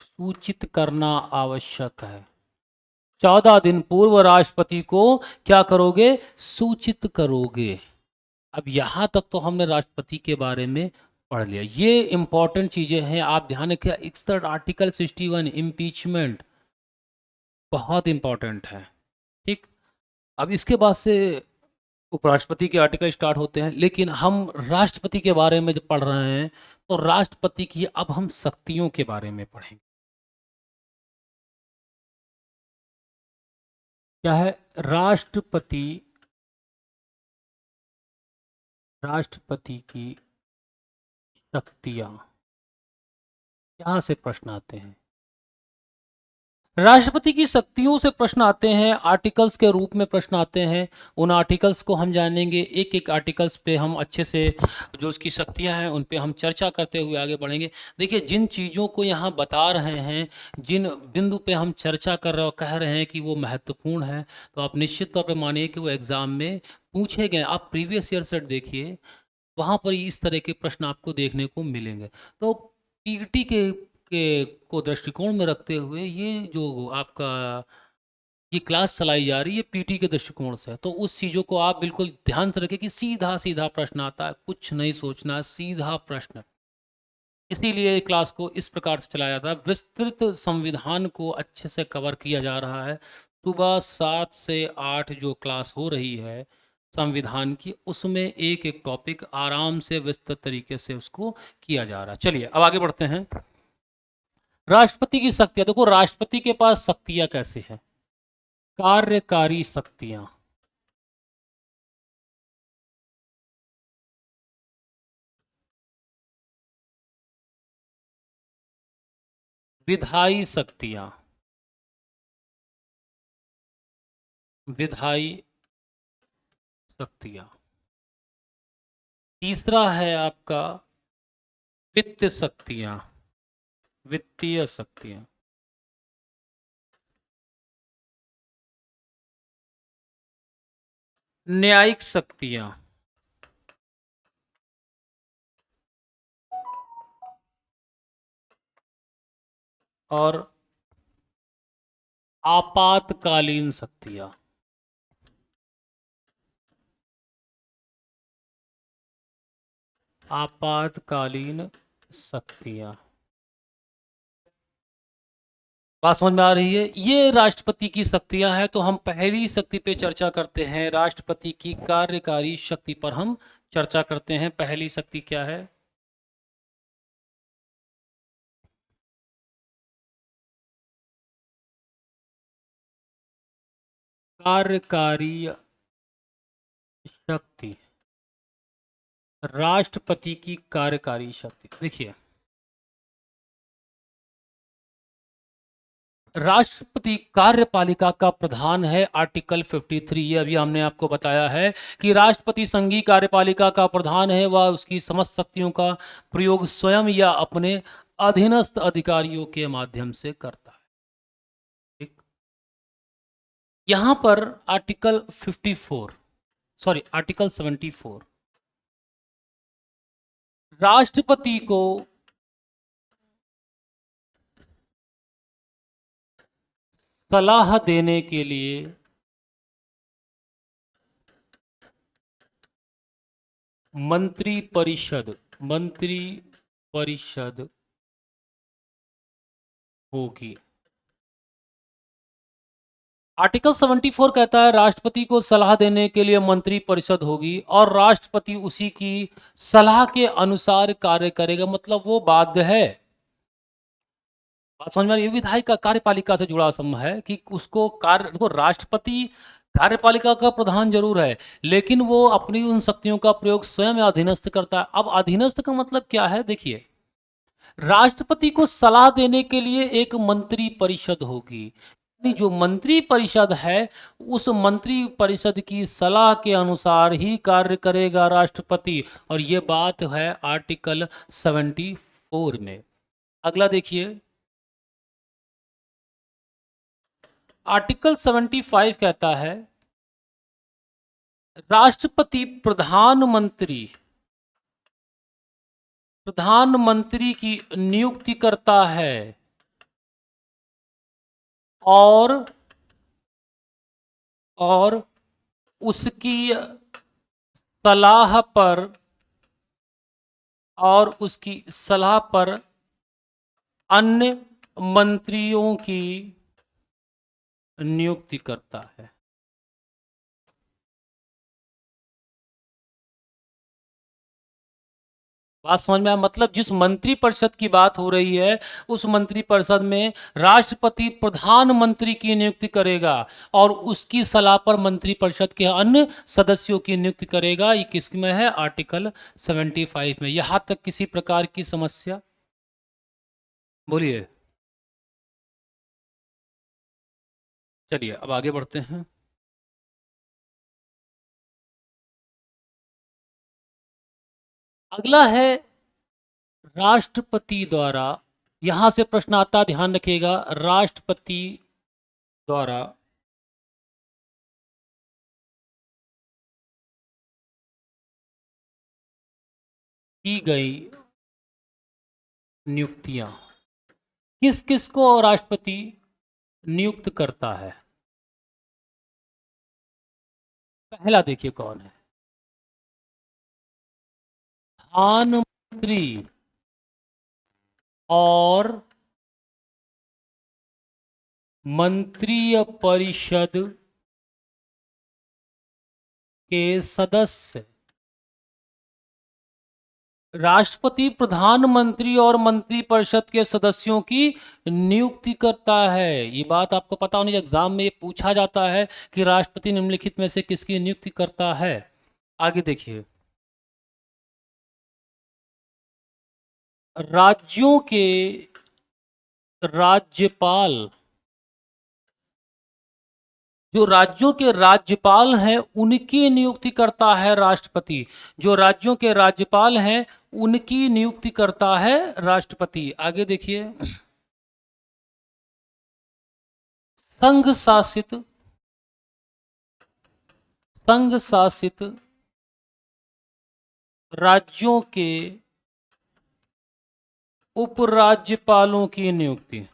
[SPEAKER 1] सूचित करना आवश्यक है। 14 दिन पूर्व राष्ट्रपति को क्या करोगे? सूचित करोगे। अब यहां तक तो हमने राष्ट्रपति के बारे में पढ़ लिया, ये इंपॉर्टेंट चीजें हैं, आप ध्यान रखिए। 61 आर्टिकल 61 इम्पीचमेंट बहुत इंपॉर्टेंट है, ठीक। अब इसके बाद से उपराष्ट्रपति के आर्टिकल स्टार्ट होते हैं, लेकिन हम राष्ट्रपति के बारे में जब पढ़ रहे हैं तो राष्ट्रपति की अब हम शक्तियों के बारे में पढ़ेंगे। क्या है? राष्ट्रपति की शक्तियां, यहां से प्रश्न आते हैं। राष्ट्रपति की शक्तियों से प्रश्न आते हैं, आर्टिकल्स के रूप में प्रश्न आते हैं। उन आर्टिकल्स को हम जानेंगे, एक एक आर्टिकल्स पे हम अच्छे से जो उसकी शक्तियां हैं उन पे हम चर्चा करते हुए आगे बढ़ेंगे। देखिए, जिन चीज़ों को यहाँ बता रहे हैं, जिन बिंदु पे हम चर्चा कह रहे हैं कि वो महत्वपूर्ण है, तो आप निश्चित तौर पर मानिए कि वो एग्ज़ाम में पूछे गए। आप प्रीवियस ईयर सेट देखिए, वहाँ पर इस तरह के प्रश्न आपको देखने को मिलेंगे। तो पीटी के को दृष्टिकोण में रखते हुए ये जो आपका ये क्लास चलाई जा रही है पीटी के दृष्टिकोण से, तो उस चीज़ों को आप बिल्कुल ध्यान से रखें कि सीधा सीधा प्रश्न आता है, कुछ नहीं सोचना है, सीधा प्रश्न। इसीलिए क्लास को इस प्रकार से चलाया जाता है, विस्तृत संविधान को अच्छे से कवर किया जा रहा है। सुबह 7 से 8 जो क्लास हो रही है संविधान की, उसमें एक एक टॉपिक आराम से विस्तृत तरीके से उसको किया जा रहा है। चलिए अब आगे बढ़ते हैं। राष्ट्रपति की शक्तियां देखो, राष्ट्रपति के पास शक्तियां कैसे हैं? कार्यकारी शक्तियां, विधायी शक्तियां, विधायी शक्तियां। तीसरा है आपका वित्त शक्तियां, वित्तीय शक्तियां। न्यायिक शक्तियां, और आपातकालीन शक्तियां। आपातकालीन शक्तियां। बात समझ में आ रही है? ये राष्ट्रपति की शक्तियां हैं। तो हम पहली शक्ति पे चर्चा करते हैं, राष्ट्रपति की कार्यकारी शक्ति पर हम चर्चा करते हैं। पहली शक्ति क्या है? कार्यकारी शक्ति, राष्ट्रपति की कार्यकारी शक्ति। देखिए, राष्ट्रपति कार्यपालिका का प्रधान है, आर्टिकल 53। ये अभी हमने आपको बताया है कि राष्ट्रपति संघीय कार्यपालिका का प्रधान है, वह उसकी समस्त शक्तियों का प्रयोग स्वयं या अपने अधीनस्थ अधिकारियों के माध्यम से करता है। ठीक, यहां पर आर्टिकल 54, सॉरी आर्टिकल 74, राष्ट्रपति को सलाह देने के लिए मंत्री परिषद होगी। आर्टिकल 74 कहता है राष्ट्रपति को सलाह देने के लिए मंत्री परिषद होगी और राष्ट्रपति उसी की सलाह के अनुसार कार्य करेगा, मतलब वो बाध्य है। बात समझ में आ रही है? विधायिका का कार्यपालिका से जुड़ा सम है कि उसको कार्य, देखो राष्ट्रपति कार्यपालिका का प्रधान जरूर है, लेकिन वो अपनी उन शक्तियों का प्रयोग स्वयं या अधीनस्थ करता है। अब अधीनस्थ का मतलब क्या है? देखिए, राष्ट्रपति को सलाह देने के लिए एक मंत्री परिषद होगी, यानी जो मंत्री परिषद है उस मंत्री परिषद की सलाह के अनुसार ही कार्य करेगा राष्ट्रपति, और ये बात है आर्टिकल 74 में। अगला देखिए, आर्टिकल 75 कहता है राष्ट्रपति प्रधानमंत्री की नियुक्ति करता है और उसकी सलाह पर अन्य मंत्रियों की नियुक्ति करता है। बात समझ में आया? मतलब जिस मंत्री परिषद की बात हो रही है उस मंत्री परिषद में राष्ट्रपति प्रधानमंत्री की नियुक्ति करेगा और उसकी सलाह पर मंत्री परिषद के अन्य सदस्यों की नियुक्ति करेगा। ये किस में है? आर्टिकल 75 में। यहां तक किसी प्रकार की समस्या? बोलिए। चलिए अब आगे बढ़ते हैं। अगला है राष्ट्रपति द्वारा, यहां से प्रश्न आता, ध्यान रखिएगा, राष्ट्रपति द्वारा की गई नियुक्तियां। किस किस को राष्ट्रपति नियुक्त करता है? पहला देखिए कौन है, प्रधानमंत्री और मंत्रिय परिषद के सदस्य। राष्ट्रपति प्रधानमंत्री और मंत्रिपरिषद के सदस्यों की नियुक्ति करता है। ये बात आपको पता होनी चाहिए, एग्जाम में ये पूछा जाता है कि राष्ट्रपति निम्नलिखित में से किसकी नियुक्ति करता है। आगे देखिए, राज्यों के राज्यपाल, जो राज्यों के राज्यपाल हैं उनकी नियुक्ति करता है राष्ट्रपति। जो राज्यों के राज्यपाल हैं उनकी नियुक्ति करता है राष्ट्रपति। आगे देखिए, संघ शासित, संघ शासित राज्यों के उपराज्यपालों की नियुक्ति।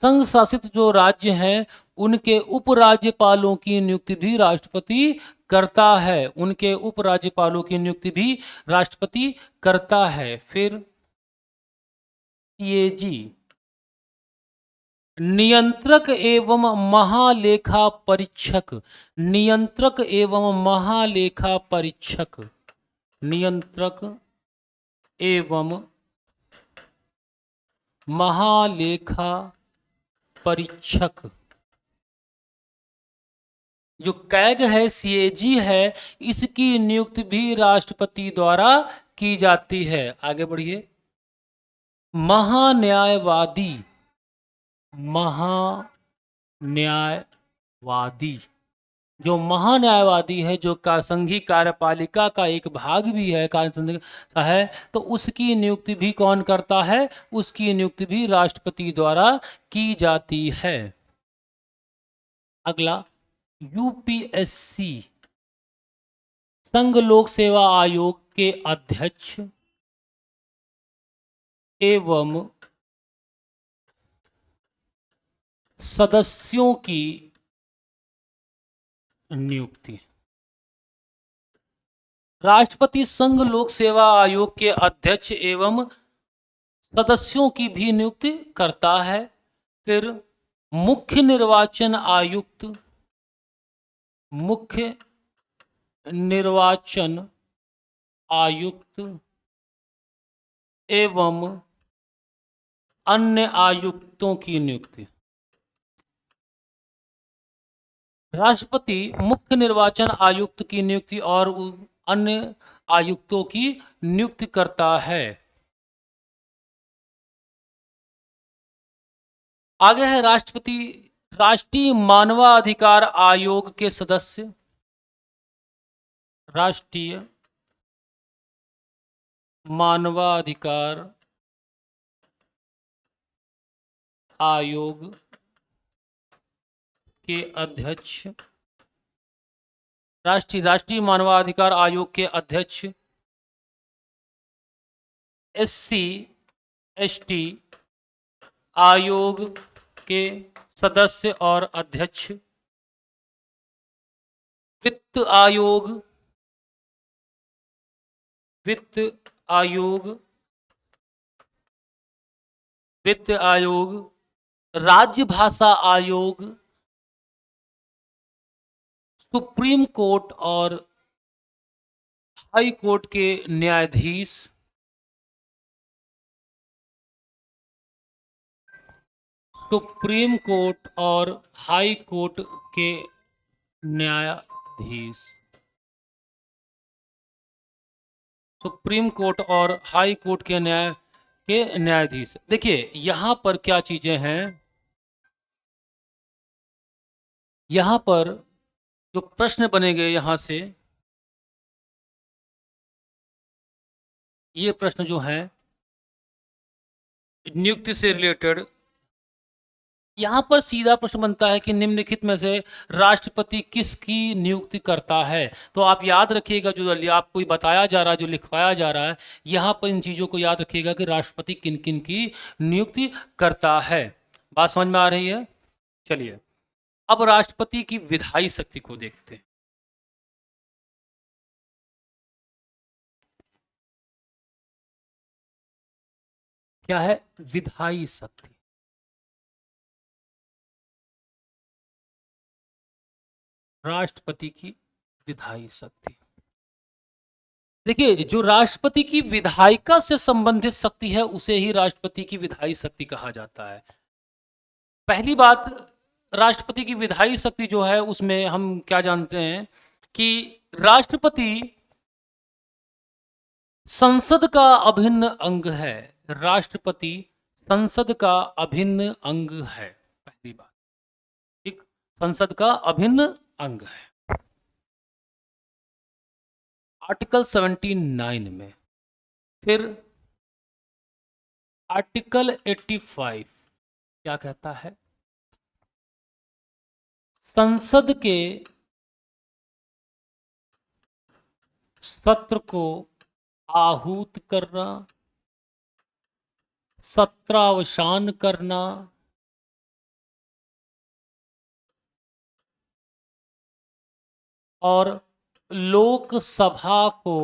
[SPEAKER 1] संघ शासित जो राज्य हैं उनके उपराज्यपालों की नियुक्ति भी राष्ट्रपति करता है। उनके उपराज्यपालों की नियुक्ति भी राष्ट्रपति करता है। फिर ये जी, नियंत्रक एवं महालेखा परीक्षक, नियंत्रक एवं महालेखा परीक्षक, नियंत्रक एवं महालेखा परीक्षक। जो कैग है, सीएजी है, इसकी नियुक्ति भी राष्ट्रपति द्वारा की जाती है। आगे बढ़िए, महान्यायवादी, महान्यायवादी, जो महान्यायवादी है, जो का संघीय कार्यपालिका का एक भाग भी है, कार्य है, तो उसकी नियुक्ति भी कौन करता है? उसकी नियुक्ति भी राष्ट्रपति द्वारा की जाती है। अगला, यूपीएससी, संघ लोक सेवा आयोग के अध्यक्ष एवं सदस्यों की नियुक्ति। राष्ट्रपति संघ लोक सेवा आयोग के अध्यक्ष एवं सदस्यों की भी नियुक्ति करता है। फिर मुख्य निर्वाचन आयुक्त, मुख्य निर्वाचन आयुक्त एवं अन्य आयुक्तों की नियुक्ति। राष्ट्रपति मुख्य निर्वाचन आयुक्त की नियुक्ति और अन्य आयुक्तों की नियुक्ति करता है। आगे है राष्ट्रपति राष्ट्रीय मानवाधिकार आयोग के सदस्य, राष्ट्रीय मानवाधिकार आयोग के अध्यक्ष, राष्ट्रीय मानवाधिकार आयोग के अध्यक्ष एससी एसटी आयोग के सदस्य और अध्यक्ष, वित्त आयोग, वित्त आयोग, वित्त आयोग, राजभाषा आयोग, सुप्रीम कोर्ट और हाई कोर्ट के न्यायाधीश, सुप्रीम कोर्ट और हाई कोर्ट के न्यायाधीश, सुप्रीम कोर्ट और हाई कोर्ट के न्यायाधीश। देखिए यहां पर क्या चीजें हैं, यहां पर जो प्रश्न बनेंगे, यहां से ये प्रश्न जो हैं नियुक्ति से रिलेटेड, यहां पर सीधा प्रश्न बनता है कि निम्नलिखित में से राष्ट्रपति किसकी नियुक्ति करता है। तो आप याद रखिएगा, जो आपको बताया जा रहा है, जो लिखवाया जा रहा है, यहां पर इन चीजों को याद रखिएगा कि राष्ट्रपति किन किन की नियुक्ति करता है। बात समझ में आ रही है? चलिए अब राष्ट्रपति की विधायी शक्ति को देखते हैं। क्या है विधायी शक्ति? राष्ट्रपति की विधायी शक्ति, देखिए जो राष्ट्रपति की विधायिका से संबंधित शक्ति है उसे ही राष्ट्रपति की विधायी शक्ति कहा जाता है। पहली बात, राष्ट्रपति की विधायी शक्ति जो है उसमें हम क्या जानते हैं कि राष्ट्रपति संसद का अभिन्न अंग है। राष्ट्रपति संसद का अभिन्न अंग है, पहली बात। ठीक, संसद का अभिन्न अंग है। आर्टिकल 79 में, फिर आर्टिकल 85 क्या कहता है? संसद के सत्र को आहूत करना, सत्रावसान करना और लोकसभा को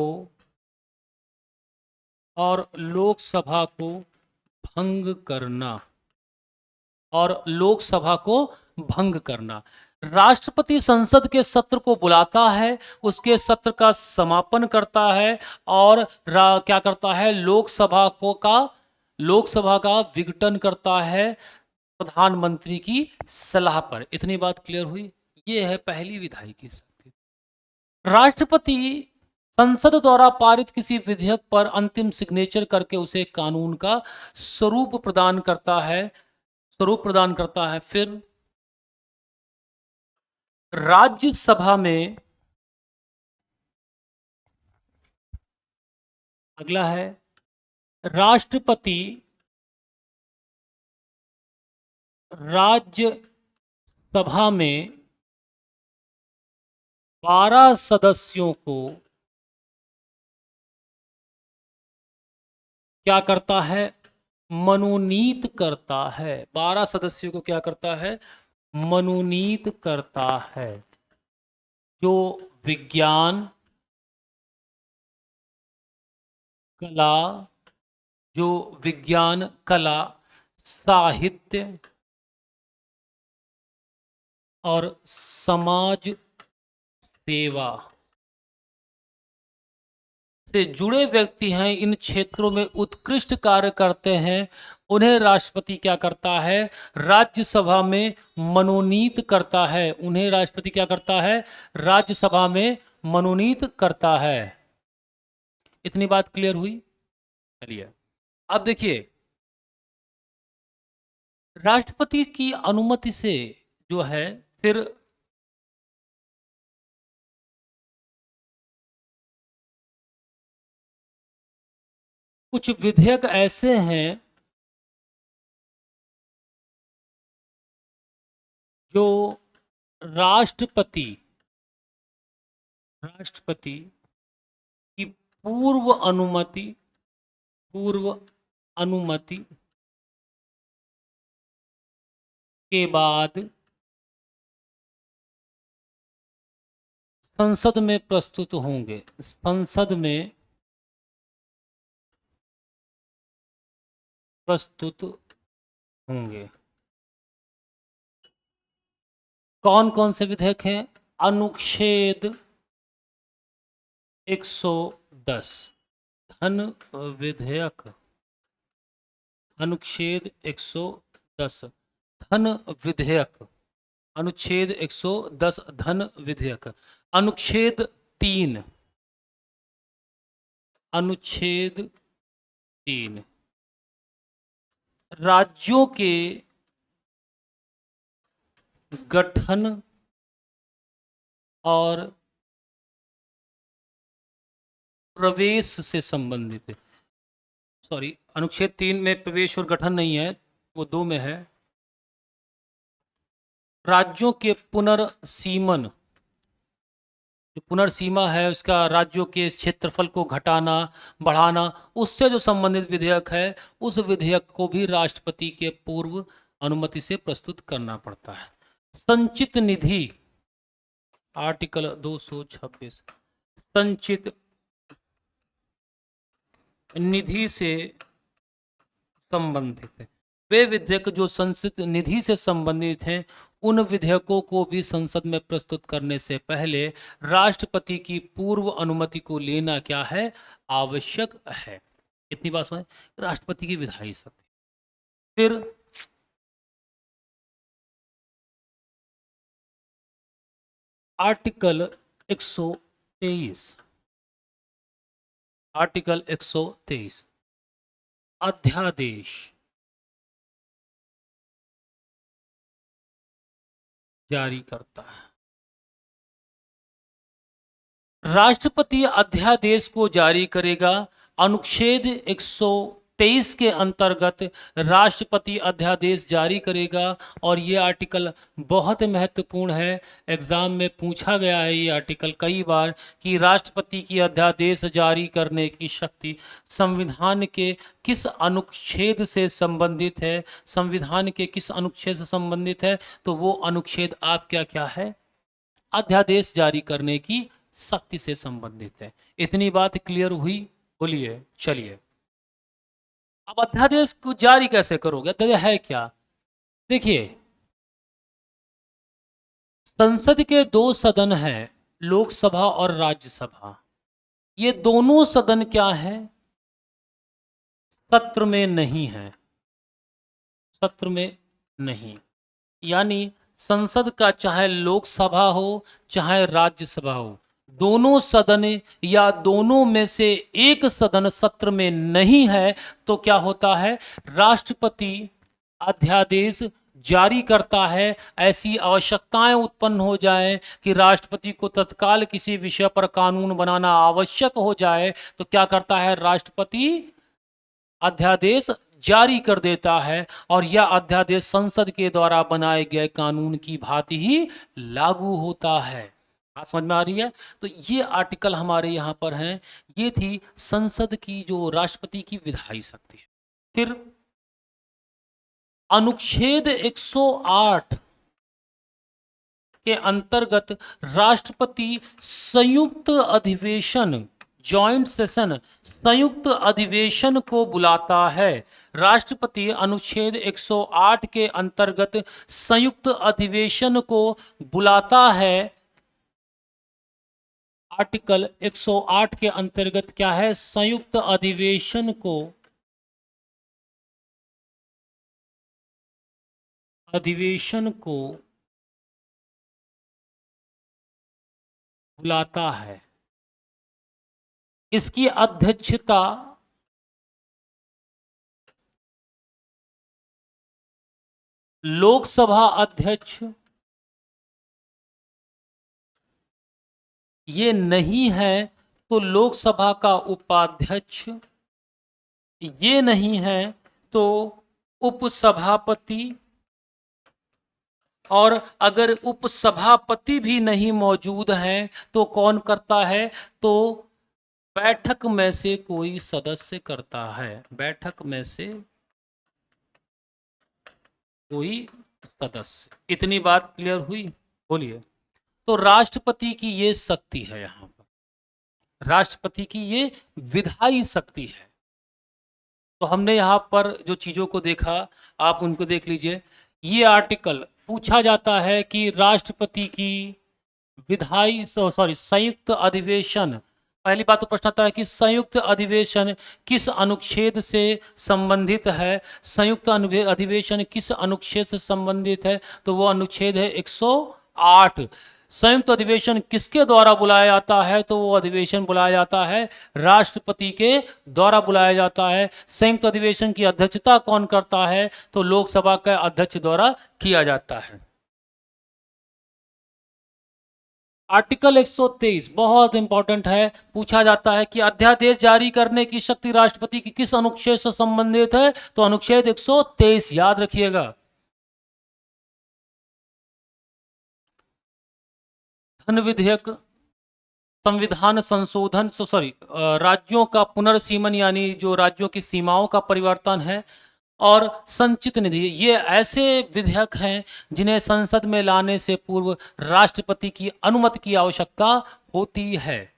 [SPEAKER 1] भंग करना, राष्ट्रपति संसद के सत्र को बुलाता है, उसके सत्र का समापन करता है और क्या करता है? लोकसभा का विघटन करता है प्रधानमंत्री की सलाह पर। इतनी बात क्लियर हुई? ये है पहली विधायी की शक्ति। राष्ट्रपति संसद द्वारा पारित किसी विधेयक पर अंतिम सिग्नेचर करके उसे कानून का स्वरूप प्रदान करता है। फिर राज्यसभा में, अगला है राष्ट्रपति राज्यसभा में 12 सदस्यों को क्या करता है? मनोनीत करता है। 12 सदस्यों को क्या करता है? मनोनीत करता है। जो विज्ञान, कला, साहित्य और समाज सेवा से जुड़े व्यक्ति हैं, इन क्षेत्रों में उत्कृष्ट कार्य करते हैं, उन्हें राष्ट्रपति क्या करता है? राज्यसभा में मनोनीत करता है। राज्यसभा में मनोनीत करता है। इतनी बात क्लियर हुई? चलिए अब देखिए, राष्ट्रपति की अनुमति से जो है फिर कुछ विधेयक ऐसे हैं जो राष्ट्रपति की पूर्व अनुमति के बाद संसद में प्रस्तुत होंगे। कौन कौन से विधेयक हैं? अनुच्छेद 110 धन विधेयक, अनुच्छेद 110 धन विधेयक, अनुच्छेद 110 धन विधेयक, अनुच्छेद 3 राज्यों के गठन और प्रवेश से संबंधित है। अनुच्छेद 3 में प्रवेश और गठन नहीं है, वो 2 में है। राज्यों के पुनर्सीमन, जो पुनर्सीमा है उसका राज्यों के क्षेत्रफल को घटाना बढ़ाना, उससे जो संबंधित विधेयक है उस विधेयक को भी राष्ट्रपति के पूर्व अनुमति से प्रस्तुत करना पड़ता है। संचित निधि, आर्टिकल 226, संचित निधि से संबंधित है। वे विधेयक जो संचित निधि से संबंधित हैं उन विधेयकों को भी संसद में प्रस्तुत करने से पहले राष्ट्रपति की पूर्व अनुमति को लेना क्या है, आवश्यक है। इतनी बात समझ, राष्ट्रपति की विधायी शक्ति। फिर आर्टिकल 123, आर्टिकल 123 अध्यादेश जारी करता है। राष्ट्रपति अध्यादेश को जारी करेगा। अनुच्छेद 123 के अंतर्गत राष्ट्रपति अध्यादेश जारी करेगा और ये आर्टिकल बहुत महत्वपूर्ण है। एग्जाम में पूछा गया है ये आर्टिकल कई बार कि राष्ट्रपति की अध्यादेश जारी करने की शक्ति संविधान के किस अनुच्छेद से संबंधित है, संविधान के किस अनुच्छेद से संबंधित है, तो वो अनुच्छेद आप क्या है, अध्यादेश जारी करने की शक्ति से संबंधित है। इतनी बात क्लियर हुई? बोलिए। चलिए, अब अध्यादेश को जारी कैसे करोगे, अध्यादेश है क्या? देखिए, संसद के दो सदन हैं, लोकसभा और राज्यसभा। ये दोनों सदन क्या है, सत्र में नहीं है, सत्र में नहीं। यानी संसद का चाहे लोकसभा हो चाहे राज्यसभा हो, दोनों सदन या दोनों में से एक सदन सत्र में नहीं है तो क्या होता है, राष्ट्रपति अध्यादेश जारी करता है। ऐसी आवश्यकताएं उत्पन्न हो जाए कि राष्ट्रपति को तत्काल किसी विषय पर कानून बनाना आवश्यक हो जाए तो क्या करता है, राष्ट्रपति अध्यादेश जारी कर देता है और यह अध्यादेश संसद के द्वारा बनाए गए कानून की भांति ही लागू होता है। बात समझ में आ रही है? तो ये आर्टिकल हमारे यहाँ पर हैं। ये थी संसद की जो राष्ट्रपति की विधायी शक्ति है। फिर अनुच्छेद 108 के अंतर्गत राष्ट्रपति संयुक्त अधिवेशन, जॉइंट सेशन, संयुक्त अधिवेशन को बुलाता है। राष्ट्रपति अनुच्छेद 108 के अंतर्गत संयुक्त अधिवेशन को बुलाता है। आर्टिकल 108 के अंतर्गत क्या है, संयुक्त अधिवेशन को, अधिवेशन को बुलाता है। इसकी अध्यक्षता लोकसभा अध्यक्ष, ये नहीं है तो लोकसभा का उपाध्यक्ष, ये नहीं है तो उपसभापति, और अगर उपसभापति भी नहीं मौजूद है तो कौन करता है, तो बैठक में से कोई सदस्य करता है, बैठक में से कोई सदस्य। इतनी बात क्लियर हुई? बोलिए। तो राष्ट्रपति की ये शक्ति है, यहां पर राष्ट्रपति की ये विधायी शक्ति है। तो हमने यहां पर जो चीजों को देखा आप उनको देख लीजिए। ये आर्टिकल पूछा जाता है कि राष्ट्रपति की विधायी संयुक्त अधिवेशन, पहली बात तो प्रश्न आता है कि संयुक्त अधिवेशन किस अनुच्छेद से संबंधित है, संयुक्त अधिवेशन किस अनुच्छेद से संबंधित है, तो वो अनुच्छेद है 108। संयुक्त अधिवेशन किसके द्वारा बुलाया जाता है, तो वो अधिवेशन बुलाया जाता है राष्ट्रपति के द्वारा बुलाया जाता है। संयुक्त अधिवेशन की अध्यक्षता कौन करता है, तो लोकसभा के अध्यक्ष द्वारा किया जाता है। आर्टिकल 123 बहुत इंपॉर्टेंट है, पूछा जाता है कि अध्यादेश जारी करने की शक्ति राष्ट्रपति की किस अनुच्छेद से संबंधित है, तो अनुच्छेद 123 याद रखिएगा। धन विधेयक, संविधान संशोधन, सॉरी, राज्यों का पुनर्सीमन यानी जो राज्यों की सीमाओं का परिवर्तन है, और संचित निधि, ये ऐसे विधेयक हैं जिन्हें संसद में लाने से पूर्व राष्ट्रपति की अनुमति की आवश्यकता होती है।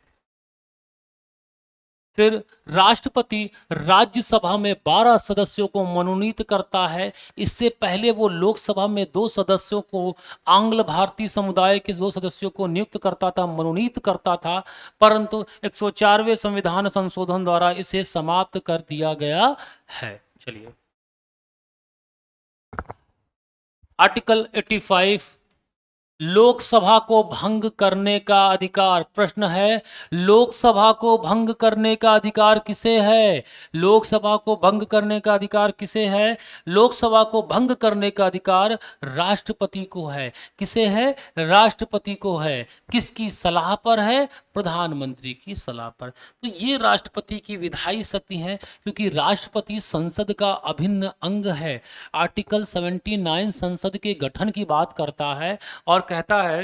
[SPEAKER 1] फिर राष्ट्रपति राज्यसभा में 12 सदस्यों को मनोनीत करता है। इससे पहले वो लोकसभा में 2 सदस्यों को, आंग्ल भारतीय समुदाय के 2 सदस्यों को नियुक्त करता था, मनोनीत करता था, परंतु 104वें संविधान संशोधन द्वारा इसे समाप्त कर दिया गया है। चलिए, आर्टिकल 85, लोकसभा को भंग करने का अधिकार। प्रश्न है, लोकसभा को भंग करने का अधिकार किसे है? लोकसभा को भंग करने का अधिकार किसे है? लोकसभा को भंग करने का अधिकार राष्ट्रपति को है। किसे है? राष्ट्रपति को है। किसकी सलाह पर है? प्रधानमंत्री की सलाह पर। तो ये राष्ट्रपति की विधायी शक्ति है, क्योंकि राष्ट्रपति संसद का अभिन्न अंग है। आर्टिकल 79 संसद के गठन की बात करता है और कहता है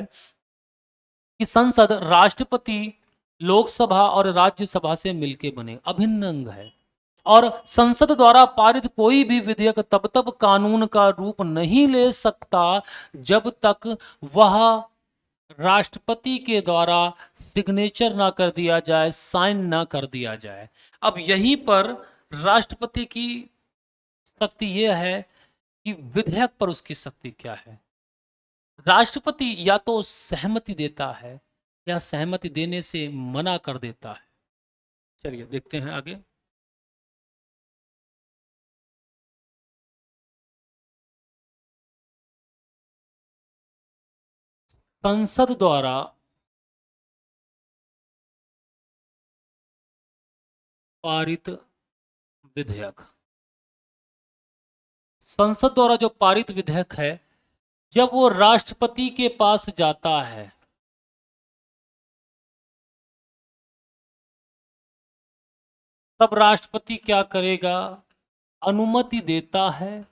[SPEAKER 1] कि संसद राष्ट्रपति, लोकसभा और राज्यसभा से मिलकर बने, अभिन्न अंग है। और संसद द्वारा पारित कोई भी विधेयक तब तक कानून का रूप नहीं ले सकता जब तक वह राष्ट्रपति के द्वारा सिग्नेचर ना कर दिया जाए, साइन ना कर दिया जाए। अब यहीं पर राष्ट्रपति की शक्ति यह है कि विधेयक पर उसकी शक्ति क्या है। राष्ट्रपति या तो सहमति देता है या सहमति देने से मना कर देता है। चलिए देखते हैं आगे। संसद द्वारा पारित विधेयक, संसद द्वारा जो पारित विधेयक है, जब वो राष्ट्रपति के पास जाता है तब राष्ट्रपति क्या करेगा? अनुमति देता है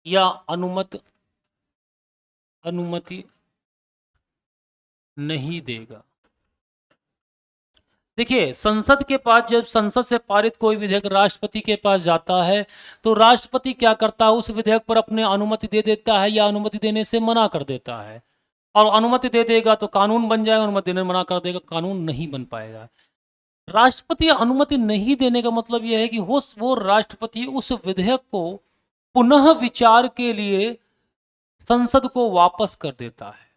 [SPEAKER 1] या अनुमति नहीं देगा। देखिए, संसद के पास जब संसद से पारित कोई विधेयक राष्ट्रपति के पास जाता है तो राष्ट्रपति क्या करता है? उस विधेयक पर अपने अनुमति दे देता है या अनुमति देने से मना कर देता है। और अनुमति दे देगा तो कानून बन जाएगा, अनुमति देने मना कर देगा कानून नहीं बन पाएगा। राष्ट्रपति अनुमति नहीं देने का मतलब यह है कि वो राष्ट्रपति उस विधेयक को पुनः विचार के लिए संसद को वापस कर देता है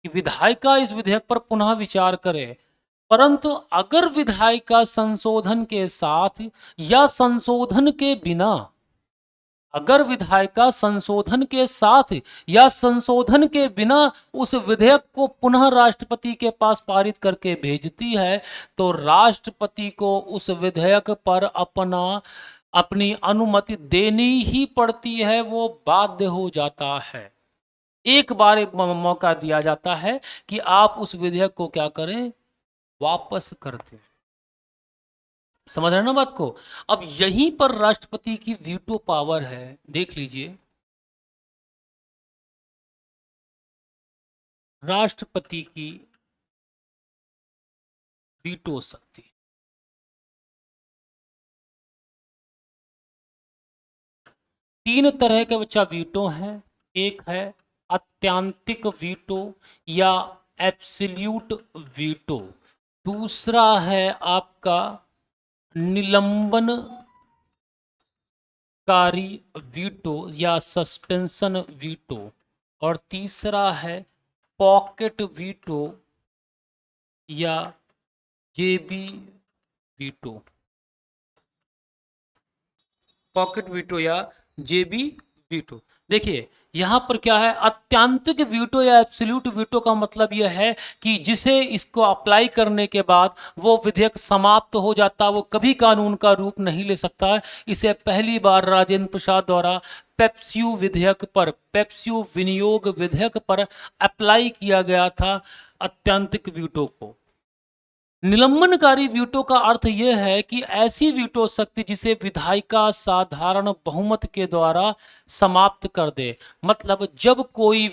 [SPEAKER 1] कि विधायिका इस विधेयक पर पुनः विचार करे। परंतु अगर विधायिका संशोधन के साथ या संशोधन के बिना, अगर विधायिका संशोधन के साथ या संशोधन के बिना उस विधेयक को पुनः राष्ट्रपति के पास पारित करके भेजती है तो राष्ट्रपति को उस विधेयक पर अपनी अनुमति देनी ही पड़ती है, वो बाध्य हो जाता है। एक बार एक मौका दिया जाता है कि आप उस विधेयक को क्या करें? वापस कर दें। समझ रहे हैं ना बात को? अब यहीं पर राष्ट्रपति की वीटो पावर है। देख लीजिए, राष्ट्रपति की वीटो शक्ति। तीन तरह के बच्चा वीटो हैं। एक है अत्यंतिक वीटो या एब्सोल्यूट वीटो, दूसरा है आपका निलंबनकारी वीटो या सस्पेंशन वीटो, और तीसरा है पॉकेट वीटो या जेबी वीटो। पॉकेट वीटो या जेबी वीटो। देखिए यहां पर क्या है, अत्यंतिक वीटो या एब्सोल्यूट वीटो का मतलब यह है कि जिसे इसको अप्लाई करने के बाद वो विधेयक समाप्त हो जाता, वो कभी कानून का रूप नहीं ले सकता। इसे पहली बार राजेंद्र प्रसाद द्वारा पेप्स्यू विधेयक पर, पेप्स्यू विनियोग विधेयक पर अप्लाई किया गया था अत्यंतिक वीटो को। निलंबनकारी वीटो का अर्थ यह है कि ऐसी वीटो शक्ति जिसे विधायिका साधारण बहुमत के द्वारा समाप्त कर दे। मतलब जब कोई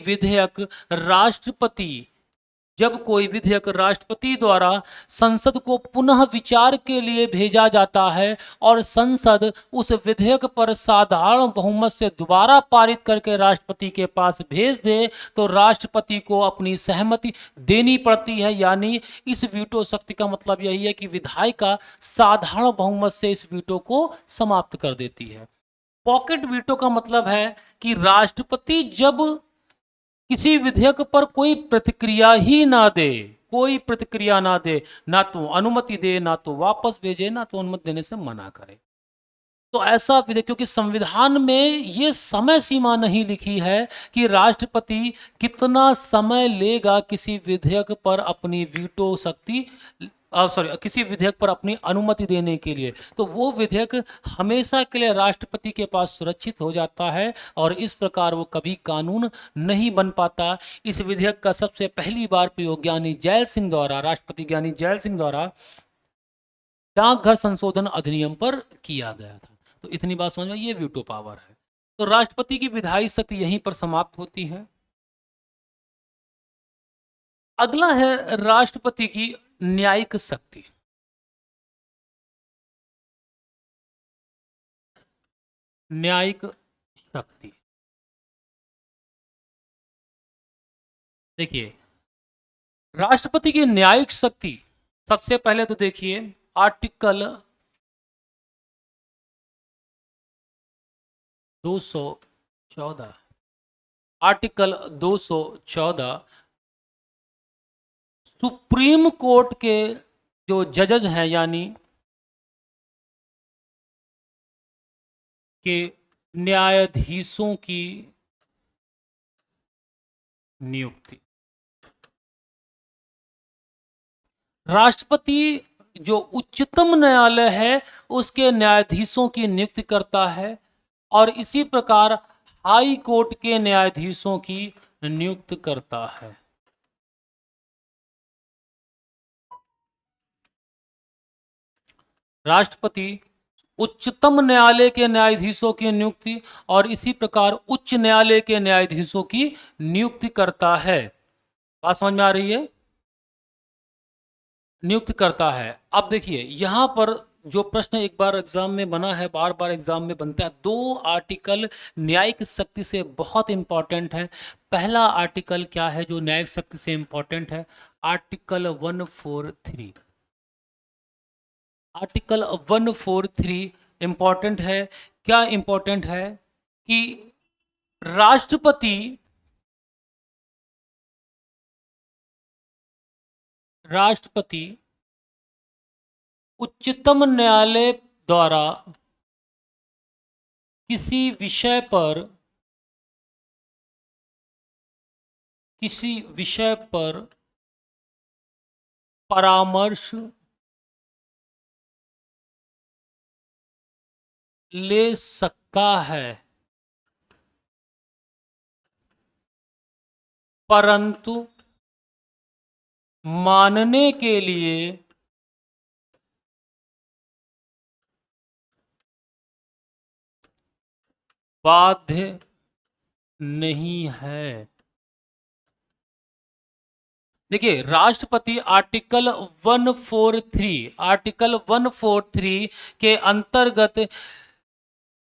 [SPEAKER 1] विधेयक राष्ट्रपति द्वारा संसद को पुनः विचार के लिए भेजा जाता है और संसद उस विधेयक पर साधारण बहुमत से दोबारा पारित करके राष्ट्रपति के पास भेज दे तो राष्ट्रपति को अपनी सहमति देनी पड़ती है। यानी इस वीटो शक्ति का मतलब यही है कि विधायिका साधारण बहुमत से इस वीटो को समाप्त कर देती है। पॉकेट वीटो का मतलब है कि राष्ट्रपति जब किसी विधेयक पर कोई प्रतिक्रिया ही ना दे, ना तो अनुमति दे, ना तो वापस भेजे, ना तो अनुमति देने से मना करे, तो ऐसा विधेयक, क्योंकि संविधान में ये समय सीमा नहीं लिखी है कि राष्ट्रपति कितना समय लेगा किसी विधेयक पर अपनी वीटो शक्ति किसी विधेयक पर अपनी अनुमति देने के लिए, तो वो विधेयक हमेशा के लिए राष्ट्रपति के पास सुरक्षित हो जाता है और इस प्रकार वो कभी कानून नहीं बन पाता। इस विधेयक का सबसे पहली बार प्रयोग राष्ट्रपति ज्ञानी जैल सिंह द्वारा डाकघर संशोधन अधिनियम पर किया गया था। तो इतनी बात समझ में, ये वीटो पावर है। तो राष्ट्रपति की विधायी शक्ति यहीं पर समाप्त होती है। अगला है राष्ट्रपति की न्यायिक शक्ति। न्यायिक शक्ति देखिए, राष्ट्रपति की न्यायिक शक्ति सबसे पहले तो देखिए आर्टिकल 214 सुप्रीम कोर्ट के जो जजेस हैं यानी के न्यायाधीशों की नियुक्ति। राष्ट्रपति जो उच्चतम न्यायालय है उसके न्यायाधीशों की नियुक्ति करता है और इसी प्रकार हाई कोर्ट के न्यायाधीशों की नियुक्ति करता है। राष्ट्रपति उच्चतम न्यायालय के न्यायाधीशों की नियुक्ति और इसी प्रकार उच्च न्यायालय के न्यायाधीशों की नियुक्ति करता है। बात समझ में आ रही है? नियुक्त करता है। अब देखिए यहां पर जो प्रश्न एक बार एग्जाम में बना है, बार बार एग्जाम में बनता है, दो आर्टिकल न्यायिक शक्ति से बहुत इंपॉर्टेंट है। पहला आर्टिकल क्या है जो न्यायिक शक्ति से इंपॉर्टेंट है? आर्टिकल 143। आर्टिकल 143 इंपॉर्टेंट है। क्या इंपॉर्टेंट है? कि राष्ट्रपति उच्चतम न्यायालय द्वारा किसी विषय पर परामर्श ले सकता है, परंतु मानने के लिए बाध्य नहीं है। देखिए राष्ट्रपति आर्टिकल 143 के अंतर्गत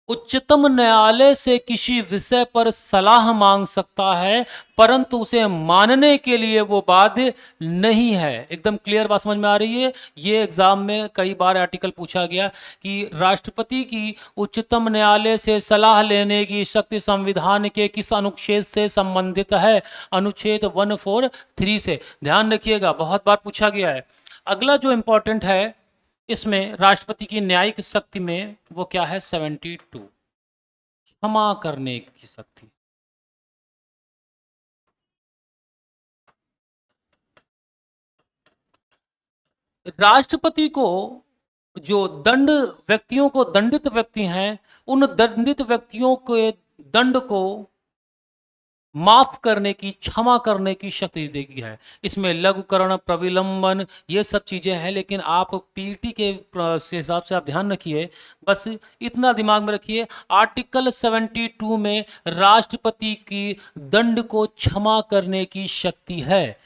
[SPEAKER 1] उच्चतम न्यायालय से किसी विषय पर सलाह मांग सकता है परंतु उसे मानने के लिए वो बाध्य नहीं है। एकदम क्लियर बात समझ में आ रही है? ये एग्जाम में कई बार आर्टिकल पूछा गया कि राष्ट्रपति की उच्चतम न्यायालय से सलाह लेने की शक्ति संविधान के किस अनुच्छेद से संबंधित है? अनुच्छेद 143 से। ध्यान रखिएगा, बहुत बार पूछा गया है। अगला जो इंपॉर्टेंट है इसमें राष्ट्रपति की न्यायिक शक्ति में वो क्या है? 72, क्षमा करने की शक्ति। राष्ट्रपति को जो दंडित व्यक्ति हैं उन दंडित व्यक्तियों के दंड को माफ करने की, क्षमा करने की शक्ति देगी है। इसमें लघुकरण, प्रविलंबन, ये सब चीज़ें हैं, लेकिन आप पीटी के से हिसाब से आप ध्यान रखिए, बस इतना दिमाग में रखिए, आर्टिकल 72 में राष्ट्रपति की दंड को क्षमा करने की शक्ति है।